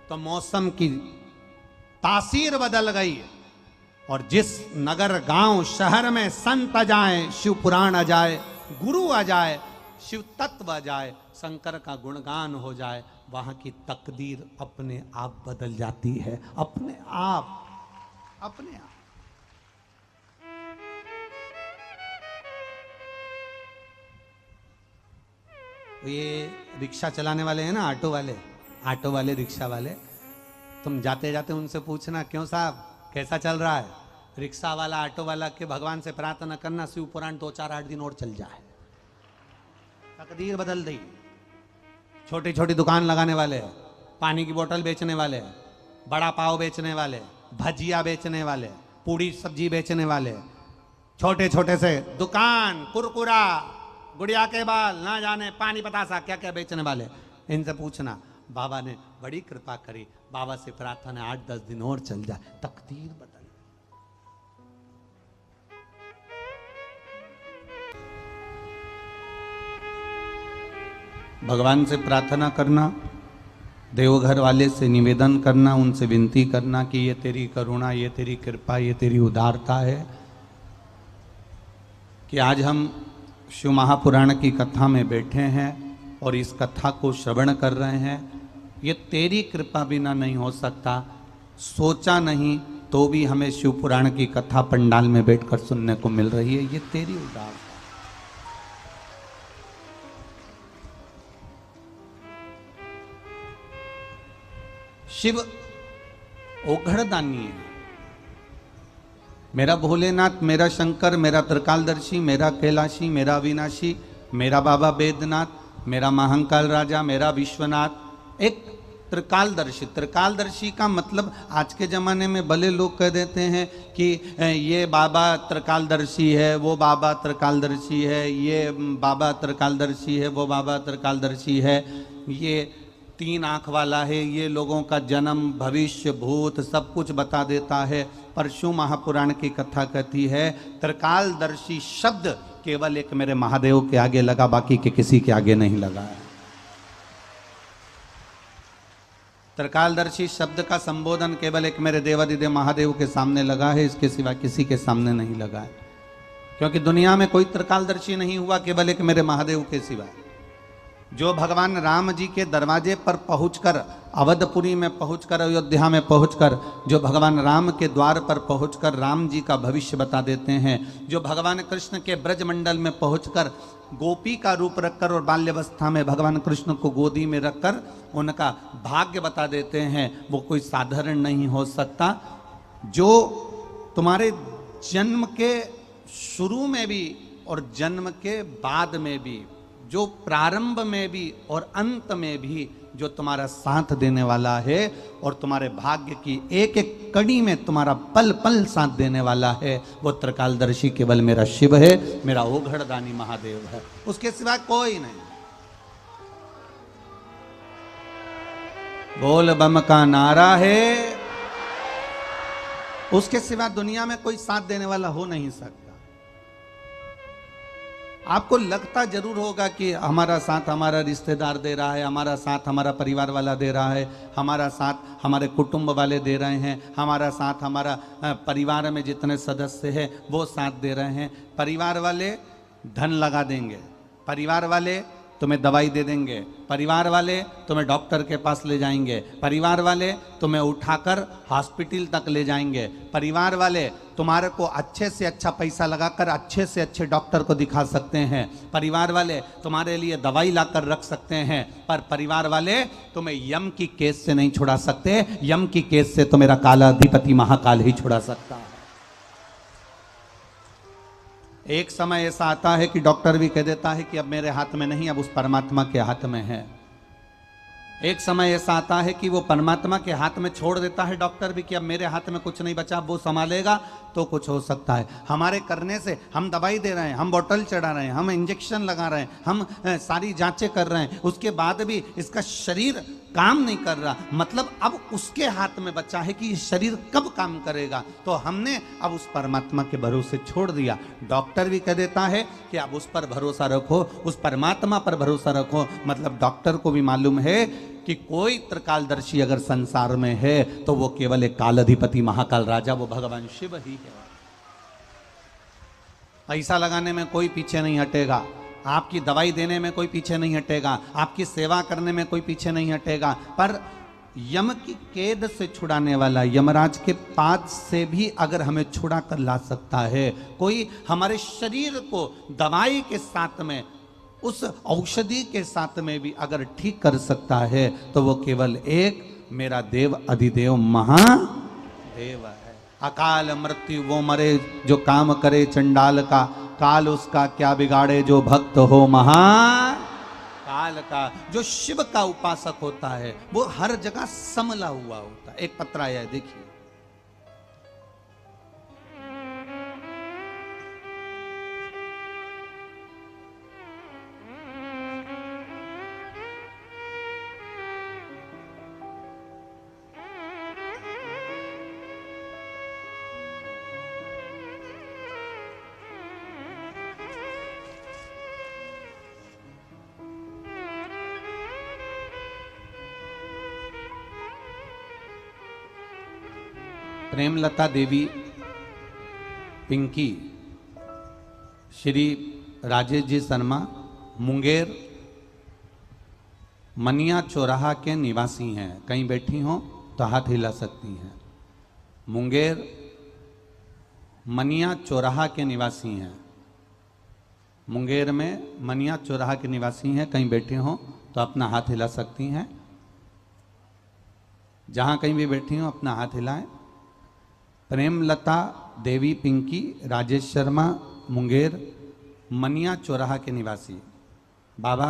तो मौसम की तासीर बदल गई। और जिस नगर, गांव, शहर में संत आ जाए, शिव पुराण आ जाए, गुरु आ जाए, शिव तत्व आ जाए, शंकर का गुणगान हो जाए, वहां की तकदीर अपने आप बदल जाती है। अपने आप, अपने आप। ये रिक्शा चलाने वाले हैं ना, ऑटो वाले रिक्शा वाले, तुम जाते जाते उनसे पूछना, क्यों साहब कैसा चल रहा है? रिक्शा वाला, ऑटो वाला के भगवान से प्रार्थना करना शिव पुराण 2-4-8 दिन और चल जाए, तकदीर बदल दी। छोटी छोटी दुकान लगाने वाले, पानी की बोतल बेचने वाले, बड़ा पाव बेचने वाले, भजिया बेचने वाले, पूड़ी सब्जी बेचने वाले, छोटे छोटे से दुकान, कुरकुरा, गुड़िया के बाल, ना जाने पानी पतासा क्या क्या बेचने वाले, इनसे पूछना। बाबा ने बड़ी कृपा करी, बाबा से प्रार्थना 8-10 दिन और चल जाए, तकदीर बदल। भगवान से प्रार्थना करना, देवघर वाले से निवेदन करना, उनसे विनती करना कि ये तेरी करुणा, ये तेरी कृपा, ये तेरी उदारता है कि आज हम शिव महापुराण की कथा में बैठे हैं और इस कथा को श्रवण कर रहे हैं। ये तेरी कृपा बिना नहीं हो सकता। सोचा नहीं तो भी हमें शिव पुराण की कथा पंडाल में बैठकर सुनने को मिल रही है, ये तेरी उदारता। शिव ओघड़दानी है। मेरा भोलेनाथ, मेरा शंकर, मेरा त्रिकालदर्शी, मेरा कैलाशी, मेरा अविनाशी, मेरा बाबा बैद्यनाथ, मेरा महाकाल राजा, मेरा विश्वनाथ। एक त्रिकालदर्शी। त्रिकालदर्शी का मतलब आज के ज़माने में भले लोग कह देते हैं कि ये बाबा त्रिकालदर्शी है, वो बाबा त्रिकालदर्शी है, ये बाबा त्रिकालदर्शी है, वो बाबा त्रिकालदर्शी है, ये 3 आँख वाला है, ये लोगों का जन्म, भविष्य, भूत सब कुछ बता देता है। पर शिव महापुराण की कथा कहती है त्रिकालदर्शी शब्द केवल एक मेरे महादेव के आगे लगा, बाकी के किसी के आगे नहीं लगा है। त्रिकालदर्शी शब्द का संबोधन केवल एक मेरे देवादिदेव महादेव के सामने लगा है, इसके सिवा किसी के सामने नहीं लगा है। क्योंकि दुनिया में कोई त्रिकालदर्शी नहीं हुआ केवल एक मेरे महादेव के सिवा। जो भगवान राम जी के दरवाजे पर पहुंचकर, अवधपुरी में पहुंचकर, अयोध्या में पहुंचकर, जो भगवान राम के द्वार पर पहुंचकर राम जी का भविष्य बता देते हैं, जो भगवान कृष्ण के ब्रजमंडल में पहुंचकर गोपी का रूप रखकर और बाल्यावस्था में भगवान कृष्ण को गोदी में रखकर उनका भाग्य बता देते हैं, वो कोई साधारण नहीं हो सकता। जो तुम्हारे जन्म के शुरू में भी और जन्म के बाद में भी, जो प्रारंभ में भी और अंत में भी जो तुम्हारा साथ देने वाला है और तुम्हारे भाग्य की एक एक कड़ी में तुम्हारा पल पल साथ देने वाला है, वो त्रिकालदर्शी केवल मेरा शिव है, मेरा ओघड़दानी महादेव है, उसके सिवा कोई नहीं। बोल बम का नारा है, उसके सिवा दुनिया में कोई साथ देने वाला हो नहीं सकता। आपको लगता जरूर होगा कि हमारा साथ हमारा रिश्तेदार दे रहा है, हमारा साथ हमारा परिवार वाला दे रहा है, हमारा साथ हमारे कुटुंब वाले दे रहे हैं, हमारा साथ हमारा परिवार में जितने सदस्य हैं वो साथ दे रहे हैं। परिवार वाले धन लगा देंगे, परिवार वाले तुम्हें दवाई दे देंगे, परिवार वाले तुम्हें डॉक्टर के पास ले जाएंगे, परिवार वाले तुम्हें उठाकर हॉस्पिटल तक ले जाएंगे, परिवार वाले तुम्हारे को अच्छे से अच्छा पैसा लगाकर अच्छे से अच्छे डॉक्टर को दिखा सकते हैं, परिवार वाले तुम्हारे लिए दवाई लाकर रख सकते हैं, पर परिवार वाले तुम्हें यम की केस से नहीं छुड़ा सकते। यम की केस से तो मेरा काला अधिपति महाकाल ही छुड़ा सकता है। एक समय ऐसा आता है कि डॉक्टर भी कह देता है कि अब मेरे हाथ में नहीं, अब उस परमात्मा के हाथ में है। एक समय ऐसा आता है कि वो परमात्मा के हाथ में छोड़ देता है डॉक्टर भी कि अब मेरे हाथ में कुछ नहीं बचा, वो संभालेगा तो कुछ हो सकता है। हमारे करने से हम दवाई दे रहे हैं, हम बोतल चढ़ा रहे हैं, हम इंजेक्शन लगा रहे हैं, हम सारी जांचें कर रहे हैं, उसके बाद भी इसका शरीर काम नहीं कर रहा, मतलब अब उसके हाथ में बचा है कि ये शरीर कब काम करेगा। तो हमने अब उस परमात्मा के भरोसे छोड़ दिया। डॉक्टर भी कह देता है कि अब उस पर भरोसा रखो, उस परमात्मा पर भरोसा रखो, मतलब डॉक्टर को भी मालूम है कि कोई त्रिकालदर्शी अगर संसार में है तो वो केवल एक कालाधिपति महाकाल राजा, वो भगवान शिव ही है। पैसा लगाने में कोई पीछे नहीं हटेगा, आपकी दवाई देने में कोई पीछे नहीं हटेगा, आपकी सेवा करने में कोई पीछे नहीं हटेगा, पर यम की कैद से छुड़ाने वाला, यमराज के पाद से भी अगर हमें छुड़ा कर ला सकता है, कोई हमारे शरीर को दवाई के साथ में, उस औषधि के साथ में भी अगर ठीक कर सकता है, तो वो केवल एक मेरा देव अधिदेव महादेव है। अकाल मृत्यु वो मरे जो काम करे चंडाल का, काल उसका क्या बिगाड़े जो भक्त हो महाकाल का। जो शिव का उपासक होता है वो हर जगह समला हुआ होता है। एक पत्र आया है, देखिए। प्रेमलता देवी पिंकी श्री राजेश जी शर्मा मुंगेर मनिया चौराहा के निवासी हैं। कहीं बैठी हो तो हाथ हिला सकती हैं। मुंगेर मनिया चौराहा के निवासी हैं। मुंगेर में मनिया चौराहा के निवासी हैं। कहीं बैठी हो तो अपना हाथ हिला सकती हैं। जहां कहीं भी बैठी हो अपना हाथ हिलाएं। प्रेमलता देवी पिंकी राजेश शर्मा मुंगेर मनिया चौराहा के निवासी। बाबा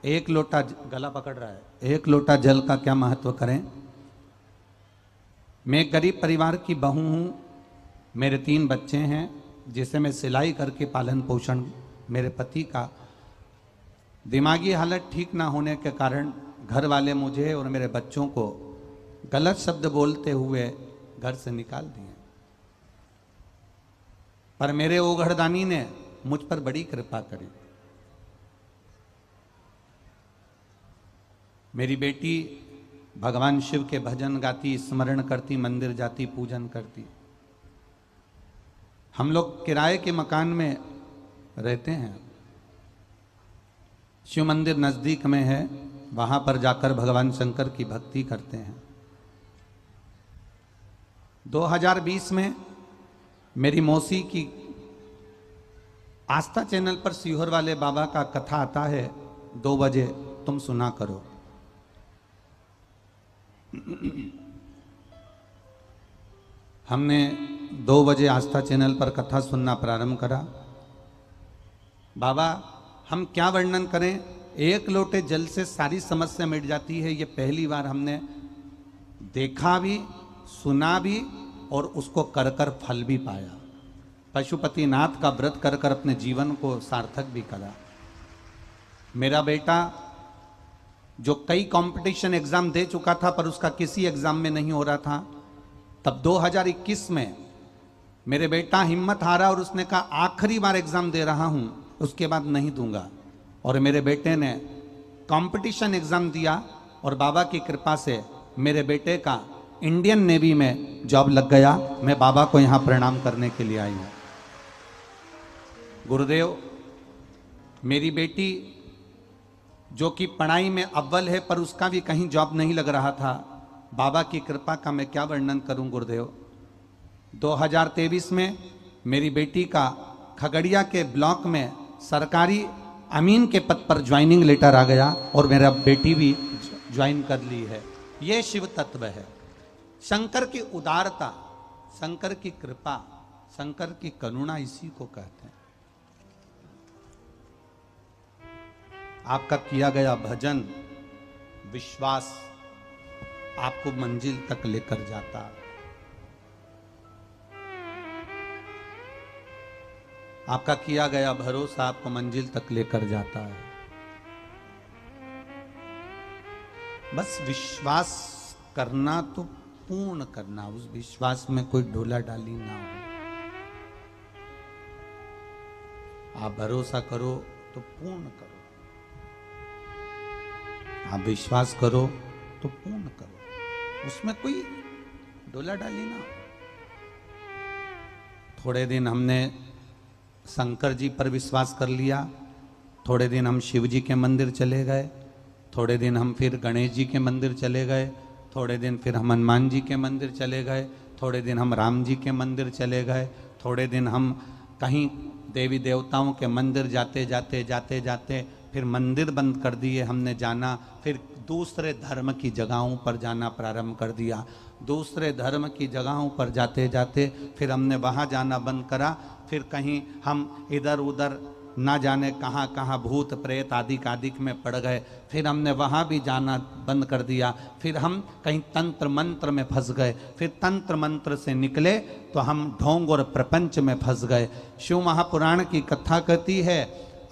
एक लोटा, गला पकड़ रहा है, एक लोटा जल का क्या महत्व करें। मैं गरीब परिवार की बहू हूँ, मेरे 3 बच्चे हैं जिसे मैं सिलाई करके पालन पोषण, मेरे पति का दिमागी हालत ठीक ना होने के कारण घर वाले मुझे और मेरे बच्चों को गलत शब्द बोलते हुए घर से निकाल दिए, पर मेरे ओघड़दानी ने मुझ पर बड़ी कृपा करी। मेरी बेटी भगवान शिव के भजन गाती, स्मरण करती, मंदिर जाती, पूजन करती। हम लोग किराए के मकान में रहते हैं। शिव मंदिर नजदीक में है, वहां पर जाकर भगवान शंकर की भक्ति करते हैं। 2020 में मेरी मौसी की आस्था चैनल पर सीहोर वाले बाबा का कथा आता है, 2 बजे तुम सुना करो। हमने 2 बजे आस्था चैनल पर कथा सुनना प्रारंभ करा। बाबा हम क्या वर्णन करें, 1 लोटे जल से सारी समस्या मिट जाती है। ये पहली बार हमने देखा भी, सुना भी और उसको कर कर फल भी पाया। पशुपतिनाथ का व्रत कर कर अपने जीवन को सार्थक भी करा। मेरा बेटा जो कई कंपटीशन एग्जाम दे चुका था पर उसका किसी एग्जाम में नहीं हो रहा था, तब 2021 में मेरे बेटा हिम्मत हारा और उसने कहा आखिरी बार एग्जाम दे रहा हूं, उसके बाद नहीं दूंगा। और मेरे बेटे ने कंपटीशन एग्जाम दिया और बाबा की कृपा से मेरे बेटे का इंडियन नेवी में जॉब लग गया। मैं बाबा को यहां प्रणाम करने के लिए आई हूं। गुरुदेव, मेरी बेटी जो कि पढ़ाई में अव्वल है पर उसका भी कहीं जॉब नहीं लग रहा था, बाबा की कृपा का मैं क्या वर्णन करूं गुरुदेव। 2023 में मेरी बेटी का खगड़िया के ब्लॉक में सरकारी अमीन के पद पर ज्वाइनिंग लेटर आ गया और मेरा बेटी भी ज्वाइन कर ली है। ये शिव तत्व है, शंकर की उदारता, शंकर की कृपा, शंकर की करुणा, इसी को कहते हैं। आपका किया गया भजन, विश्वास आपको मंजिल तक लेकर जाता है। आपका किया गया भरोसा आपको मंजिल तक लेकर जाता है। बस विश्वास करना तो पूर्ण करना, उस विश्वास में कोई ढोला डाली ना हो। आप भरोसा करो तो पूर्ण करो, आप विश्वास करो तो पूर्ण करो, उसमें कोई ढोला डाली ना हो। थोड़े दिन हमने शंकर जी पर विश्वास कर लिया, थोड़े दिन हम शिव जी के मंदिर चले गए, थोड़े दिन हम फिर गणेश जी के मंदिर चले गए, थोड़े दिन फिर हम हनुमान जी के मंदिर चले गए, थोड़े दिन हम राम जी के मंदिर चले गए, थोड़े दिन हम कहीं देवी देवताओं के मंदिर जाते जाते जाते जाते फिर मंदिर बंद कर दिए हमने जाना, फिर दूसरे धर्म की जगहों पर जाना प्रारंभ कर दिया। दूसरे धर्म की जगहों पर जाते जाते फिर हमने वहाँ जाना बंद करा, फिर कहीं हम इधर उधर ना जाने कहाँ कहाँ भूत प्रेत आदि में पड़ गए, फिर हमने वहाँ भी जाना बंद कर दिया। फिर हम कहीं तंत्र मंत्र में फंस गए, फिर तंत्र मंत्र से निकले तो हम ढोंग और प्रपंच में फंस गए। शिव महापुराण की कथा कहती है,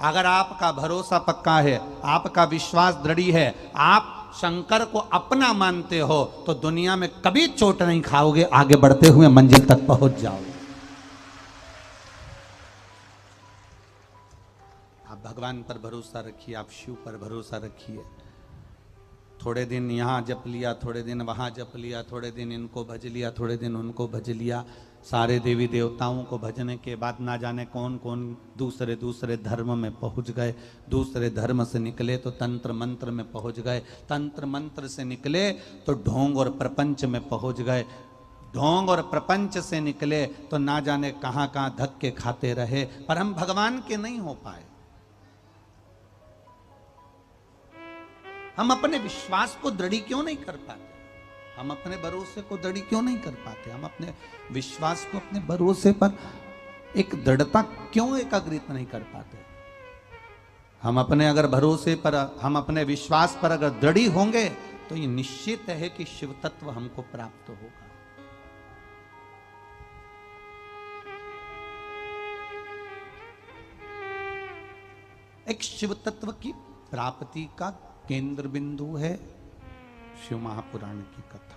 अगर आपका भरोसा पक्का है, आपका विश्वास दृढ़ है, आप शंकर को अपना मानते हो तो दुनिया में कभी चोट नहीं खाओगे, आगे बढ़ते हुए मंजिल तक पहुंच जाओगे। आप भगवान पर भरोसा रखिए, आप शिव पर भरोसा रखिए। थोड़े दिन यहाँ जप लिया, थोड़े दिन वहाँ जप लिया, थोड़े दिन इनको भज लिया, थोड़े दिन उनको भज लिया। सारे देवी देवताओं को भजने के बाद ना जाने कौन कौन दूसरे दूसरे धर्म में पहुँच गए। दूसरे धर्म से निकले तो तंत्र मंत्र में पहुँच गए, तंत्र मंत्र से निकले तो ढोंग और प्रपंच में पहुँच गए, ढोंग और प्रपंच से निकले तो ना जाने कहाँ कहाँ धक्के खाते रहे, पर हम भगवान के नहीं हो पाए। हम अपने विश्वास को दृढ़ क्यों नहीं कर पाते, हम अपने भरोसे को दृढ़ क्यों नहीं कर पाते, हम अपने विश्वास को, अपने भरोसे पर एक दृढ़ता क्यों एकाग्रित नहीं कर पाते। हम अपने अगर भरोसे पर, हम अपने विश्वास पर अगर दृढ़ होंगे तो ये निश्चित है कि शिव तत्व हमको प्राप्त होगा। एक शिव तत्व की प्राप्ति का केंद्र बिंदु है शिव महापुराण की कथा।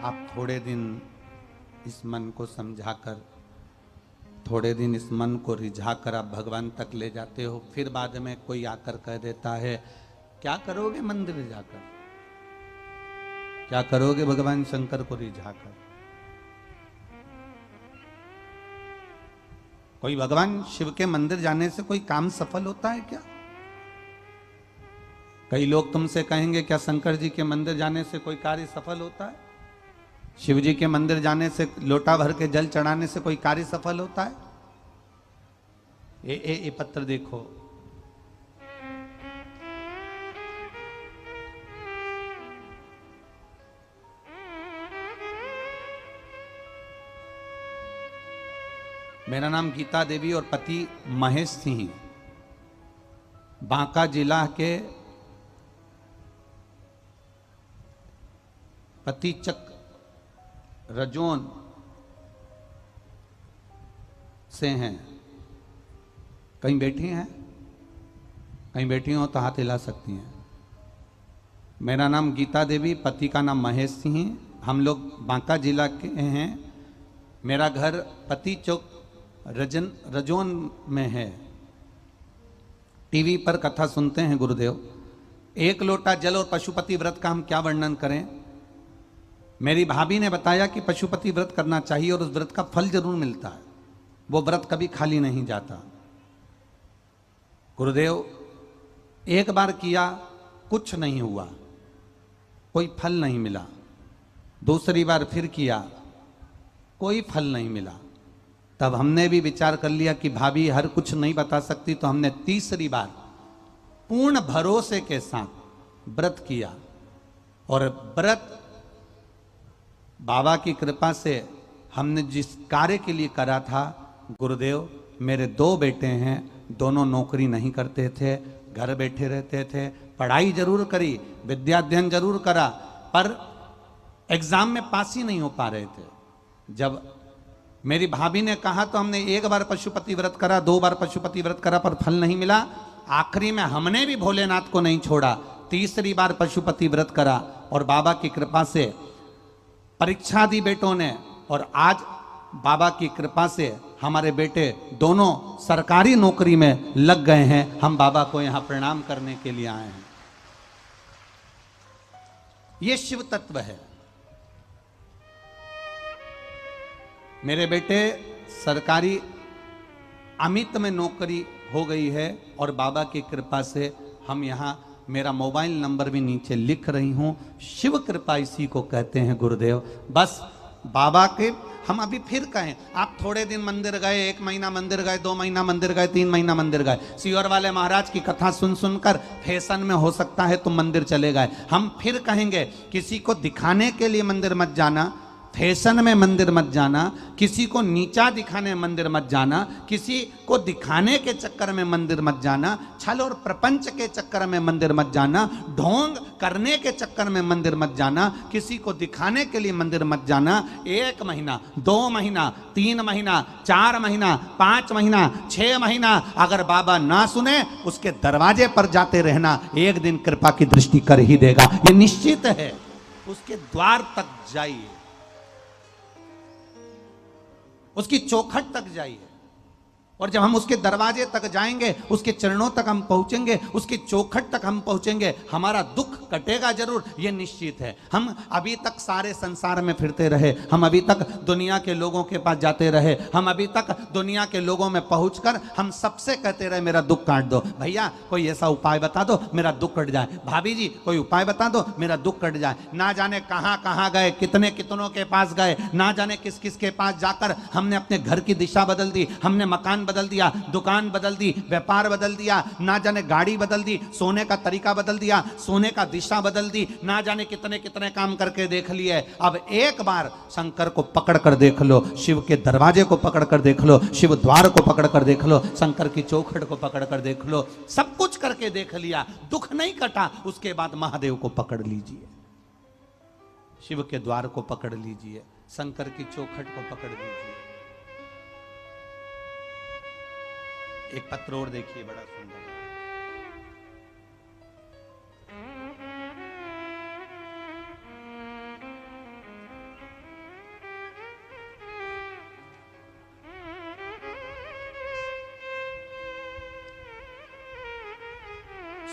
आप थोड़े दिन इस मन को समझाकर, थोड़े दिन इस मन को रिझाकर आप भगवान तक ले जाते हो, फिर बाद में कोई आकर कह देता है क्या करोगे मंदिर जाकर, क्या करोगे भगवान शंकर को रिझाकर। कोई भगवान शिव के मंदिर जाने से कोई काम सफल होता है क्या? कई लोग तुमसे कहेंगे क्या शंकर जी के मंदिर जाने से कोई कार्य सफल होता है? शिव जी के मंदिर जाने से, लोटा भर के जल चढ़ाने से कोई कार्य सफल होता है? ये पत्र देखो, मेरा नाम गीता देवी और पति महेश सिंह, बांका जिला के पतिचक रजोन से हैं। कहीं बैठी हैं? कहीं बैठी हो तो हाथ हिला सकती हैं। मेरा नाम गीता देवी, पति का नाम महेश सिंह, हम लोग बांका जिला के हैं। मेरा घर पति चौक रजोन में है। टीवी पर कथा सुनते हैं गुरुदेव। एक लोटा जल और पशुपति व्रत का हम क्या वर्णन करें। मेरी भाभी ने बताया कि पशुपति व्रत करना चाहिए और उस व्रत का फल जरूर मिलता है, वो व्रत कभी खाली नहीं जाता। गुरुदेव, एक बार किया, कुछ नहीं हुआ, कोई फल नहीं मिला। दूसरी बार फिर किया, कोई फल नहीं मिला। तब हमने भी विचार कर लिया कि भाभी हर कुछ नहीं बता सकती, तो हमने तीसरी बार पूर्ण भरोसे के साथ व्रत किया। और व्रत बाबा की कृपा से हमने जिस कार्य के लिए करा था, गुरुदेव, मेरे 2 बेटे हैं, दोनों नौकरी नहीं करते थे, घर बैठे रहते थे। पढ़ाई जरूर करी, विद्याध्ययन जरूर करा, पर एग्जाम में पास ही नहीं हो पा रहे थे। जब मेरी भाभी ने कहा तो हमने 1 बार पशुपति व्रत करा, 2 बार पशुपति व्रत करा, पर फल नहीं मिला। आखिरी में हमने भी भोलेनाथ को नहीं छोड़ा, तीसरी बार पशुपति व्रत करा और बाबा की कृपा से परीक्षा दी बेटों ने। और आज बाबा की कृपा से हमारे बेटे दोनों सरकारी नौकरी में लग गए हैं। हम बाबा को यहां प्रणाम करने के लिए आए हैं। ये शिव तत्व है। मेरे बेटे सरकारी अमित में नौकरी हो गई है और बाबा की कृपा से हम यहां, मेरा मोबाइल नंबर भी नीचे लिख रही हूं। शिव कृपा इसी को कहते हैं गुरुदेव। बस बाबा के हम अभी फिर कहें, आप थोड़े दिन मंदिर गए, 1 महीना मंदिर गए, 2 महीना मंदिर गए, 3 महीना मंदिर गए, सियोर वाले महाराज की कथा सुन सुनकर फैशन में हो सकता है तुम मंदिर चले गए। हम फिर कहेंगे, किसी को दिखाने के लिए मंदिर मत जाना, फैशन में मंदिर मत जाना, किसी को नीचा दिखाने मंदिर मत जाना, किसी को दिखाने के चक्कर में मंदिर मत जाना, छल और प्रपंच के चक्कर में मंदिर मत जाना, ढोंग करने के चक्कर में मंदिर मत जाना, किसी को दिखाने के लिए मंदिर मत जाना। 1 महीना, 2 महीना, 3 महीना, 4 महीना, 5 महीना, 6 महीना अगर बाबा ना सुने, उसके दरवाजे पर जाते रहना, एक दिन कृपा की दृष्टि कर ही देगा, ये निश्चित है। उसके द्वार तक जाइए, उसकी चौखट तक जाइए, और जब हम उसके दरवाजे तक जाएंगे, उसके चरणों तक हम पहुंचेंगे, उसकी चौखट तक हम पहुंचेंगे, हमारा दुख कटेगा जरूर, यह निश्चित है। हम अभी तक सारे संसार में फिरते रहे, हम अभी तक दुनिया के लोगों के पास जाते रहे, हम अभी तक दुनिया के लोगों में पहुंचकर हम सबसे कहते रहे मेरा दुख काट दो, भैया कोई ऐसा उपाय बता दो मेरा दुख कट जाए, भाभी जी कोई उपाय बता दो मेरा दुख कट जाए। ना जाने कहां कहां गए, कितने कितनों के पास गए, ना जाने किस किस के पास जाकर हमने अपने घर की दिशा बदल दी, हमने मकान बदल दिया, दुकान बदल दी, व्यापार बदल दिया, ना जाने गाड़ी बदल दी, सोने का तरीका बदल दिया, सोने का दिशा बदल दी, ना जाने कितने कितने काम करके देख लिए। अब एक बार शंकर को पकड़ कर देख लो, शिव के दरवाजे को पकड़ कर देख लो, शिव द्वार को पकड़ कर देख लो, शंकर की चौखट को पकड़ कर देख लो, सब कुछ करके देख लिया, दुख नहीं कटा, उसके बाद महादेव को पकड़ लीजिए, शिव के द्वार को पकड़ लीजिए, शंकर की चौखट को पकड़ लीजिए। एक पत्र और देखिए, बड़ा सुंदर है।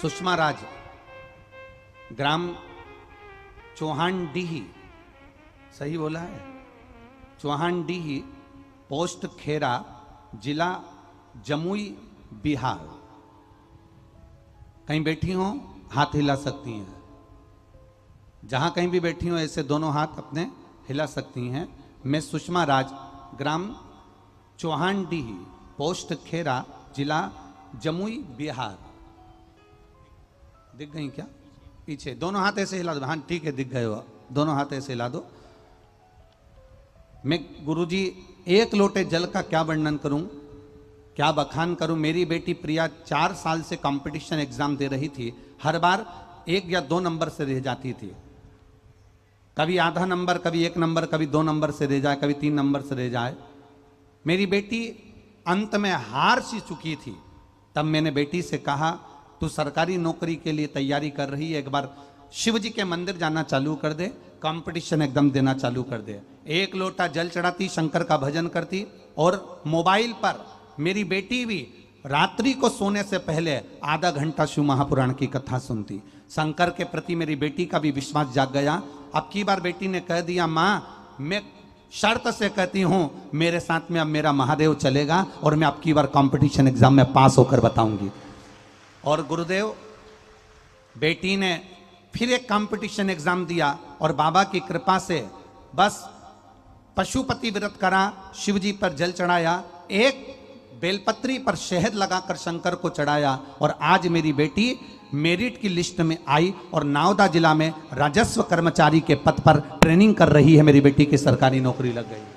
सुषमा राज, ग्राम चौहानडीही, सही बोला है, चौहानडीही, पोस्ट खेरा, जिला जमुई बिहार। कहीं बैठी हो हाथ हिला सकती हैं, जहां कहीं भी बैठी हो ऐसे दोनों हाथ अपने हिला सकती हैं। मैं सुषमा राज, ग्राम चौहानडीह, पोस्ट खेरा, जिला जमुई बिहार। दिख गई क्या? पीछे दोनों हाथ ऐसे हिला दो। हाँ ठीक है, दिख गए हो, दोनों हाथ ऐसे हिला दो। मैं गुरुजी एक लोटे जल का क्या वर्णन करूं, क्या बखान करूं। मेरी बेटी प्रिया 4 साल से कंपटीशन एग्जाम दे रही थी, हर बार 1 या 2 नंबर से रह जाती थी। कभी आधा नंबर, कभी 1 नंबर, कभी 2 नंबर से रह जाए, कभी 3 नंबर से रह जाए। मेरी बेटी अंत में हार सी चुकी थी। तब मैंने बेटी से कहा, तू सरकारी नौकरी के लिए तैयारी कर रही है, एक बार शिव जी के मंदिर जाना चालू कर दे, कंपटीशन एकदम देना चालू कर दे। 1 लोटा जल चढ़ाती, शंकर का भजन करती, और मोबाइल पर मेरी बेटी भी रात्रि को सोने से पहले आधा घंटा शिव महापुराण की कथा सुनती। शंकर के प्रति मेरी बेटी का भी विश्वास जाग गया। अब की बार बेटी ने कह दिया, माँ मैं शर्त से कहती हूं मेरे साथ में अब मेरा महादेव चलेगा और मैं अब की बार कंपटीशन एग्जाम में पास होकर बताऊंगी। और गुरुदेव, बेटी ने फिर एक कंपटीशन एग्जाम दिया और बाबा की कृपा से बस पशुपति व्रत करा, शिव जी पर जल चढ़ाया, एक बेलपत्री पर शहद लगाकर शंकर को चढ़ाया, और आज मेरी बेटी मेरिट की लिस्ट में आई और नावदा जिला में राजस्व कर्मचारी के पद पर ट्रेनिंग कर रही है। मेरी बेटी की सरकारी नौकरी लग गई है।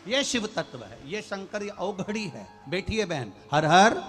ये शिव तत्व है, ये शंकर अवघड़ी है। बैठिए बहन, हर हर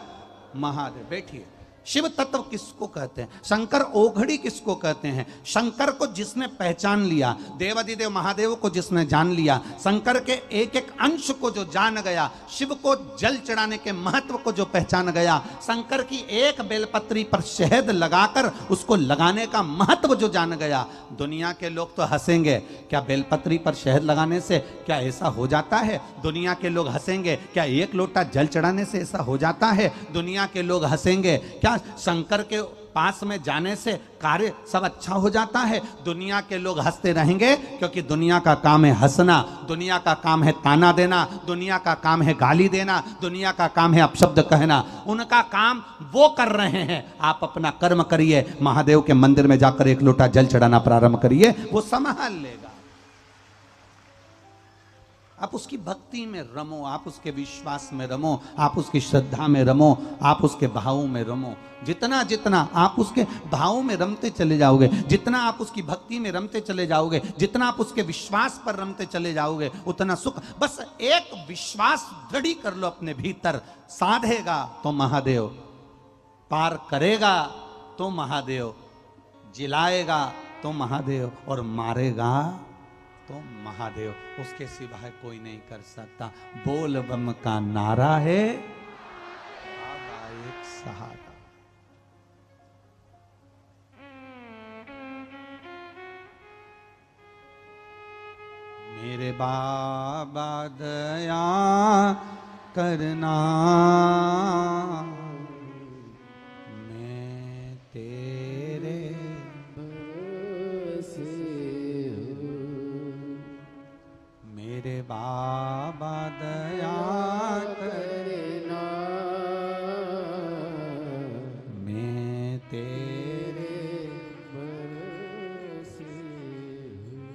महादेव, बैठिए। शिव तत्व किसको कहते हैं? शंकर ओघड़ी किसको कहते हैं? शंकर को जिसने पहचान लिया, देवादिदेव महादेव को जिसने जान लिया, शंकर के एक एक अंश को जो जान गया, शिव को जल चढ़ाने के महत्व को जो पहचान गया, शंकर की एक बेलपत्री पर शहद लगाकर उसको लगाने का महत्व जो जान गया। दुनिया के लोग तो हंसेंगे, क्या बेलपत्री पर शहद लगाने से क्या ऐसा हो जाता है? दुनिया के लोग हंसेंगे, क्या 1 लोटा जल चढ़ाने से ऐसा हो जाता है? दुनिया के लोग हंसेंगे, क्या शंकर के पास में जाने से कार्य सब अच्छा हो जाता है? दुनिया के लोग हंसते रहेंगे, क्योंकि दुनिया का काम है हंसना, दुनिया का काम है ताना देना, दुनिया का काम है गाली देना, दुनिया का काम है अपशब्द कहना। उनका काम वो कर रहे हैं, आप अपना कर्म करिए। महादेव के मंदिर में जाकर 1 लोटा जल चढ़ाना प्रारंभ करिए, वो संभाल लेगा। आप उसकी भक्ति में रमो, आप उसके विश्वास में रमो, आप उसकी श्रद्धा में रमो, आप उसके भाव में रमो। जितना जितना आप उसके भाव में रमते चले जाओगे, जितना आप उसकी भक्ति में रमते चले जाओगे, जितना आप उसके विश्वास पर रमते चले जाओगे, उतना सुख। बस एक विश्वास दृढ़ कर लो अपने भीतर, साधेगा तो महादेव, पार करेगा तो महादेव, जिलाएगा तो महादेव, और मारेगा तो महादेव। उसके सिवाय कोई नहीं कर सकता। बोल बम का नारा है, बाबा एक सहारा। मेरे बाबा दया करना, मैं तेरे मेरे बाबा दया करना, मैं तेरे भरोसे हूँ।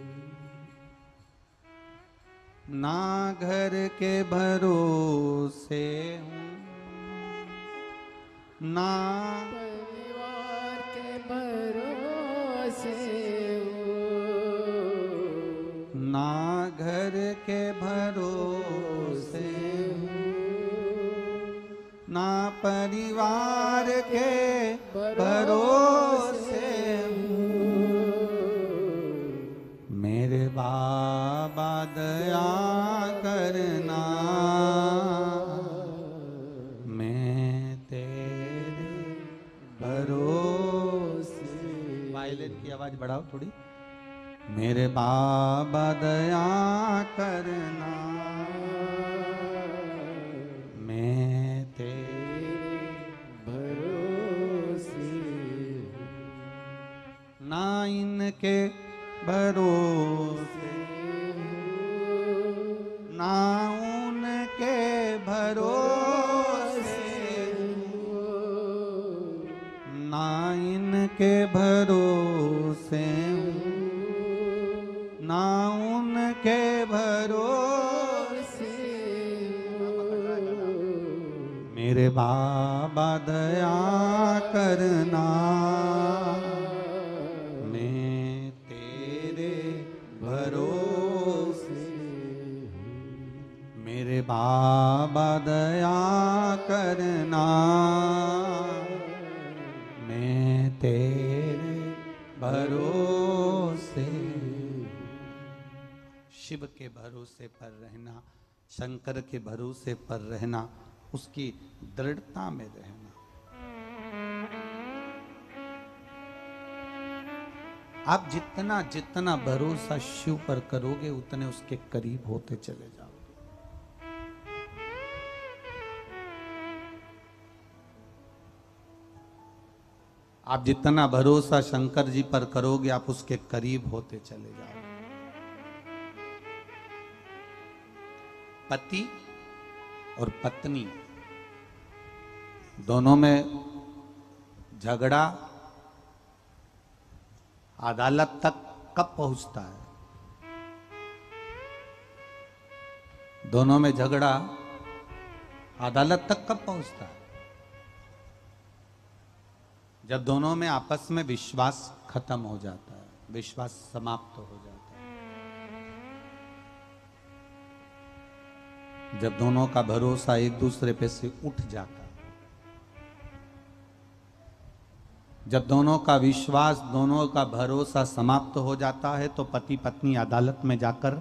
ना घर के भरोसे हूँ, ना परिवार के भरोसे ना घर के भरोसे हूँ, ना परिवार के भरोसे हूँ। मेरे बाबा दया करना, मैं तेरे भरोसे। वायलिन की आवाज बढ़ाओ थोड़ी। मेरे बाबा दया करना, मैं तेरे भरोसे ना इनके भरोसे, ना उनके भरोसे, उनके भरोसे हूँ, ना उनके भरोसे। मेरे बाबा दया करना, मैं तेरे भरोसे। मेरे बाबा दया करना, मैं तेरे भरोसे। शिव के भरोसे पर रहना, शंकर के भरोसे पर रहना, उसकी दृढ़ता में रहना। आप जितना जितना भरोसा शिव पर करोगे उतने उसके करीब होते चले जाओगे। आप जितना भरोसा शंकर जी पर करोगे आप उसके करीब होते चले जाओगे। पति और पत्नी दोनों में झगड़ा अदालत तक कब पहुंचता है? दोनों में झगड़ा अदालत तक कब पहुंचता है? जब दोनों में आपस में विश्वास खत्म हो जाता है, विश्वास समाप्त हो जाता है, जब दोनों का भरोसा एक दूसरे पे से उठ जाता है, जब दोनों का विश्वास, दोनों का भरोसा समाप्त हो जाता है, तो पति पत्नी अदालत में जाकर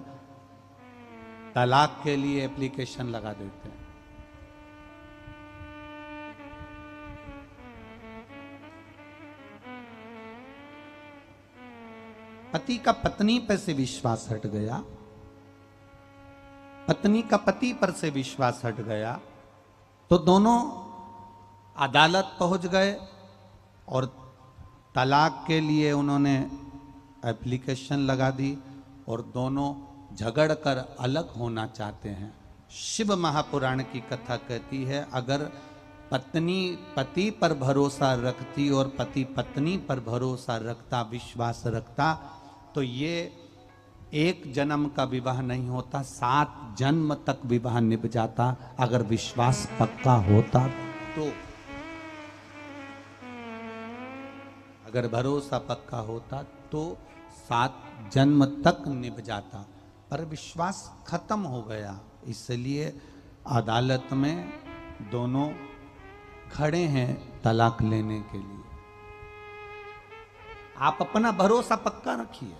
तलाक के लिए एप्लीकेशन लगा देते हैं। पति का पत्नी पर से विश्वास हट गया, पत्नी का पति पर से विश्वास हट गया, तो दोनों अदालत पहुंच गए और तलाक के लिए उन्होंने एप्लीकेशन लगा दी और दोनों झगड़ कर अलग होना चाहते हैं। शिव महापुराण की कथा कहती है, अगर पत्नी पति पर भरोसा रखती और पति पत्नी पर भरोसा रखता, विश्वास रखता, तो ये एक जन्म का विवाह नहीं होता, 7 जन्म तक विवाह निभ जाता। अगर विश्वास पक्का होता तो, अगर भरोसा पक्का होता तो 7 जन्म तक निभ जाता, पर विश्वास खत्म हो गया, इसलिए अदालत में दोनों खड़े हैं तलाक लेने के लिए। आप अपना भरोसा पक्का रखिए।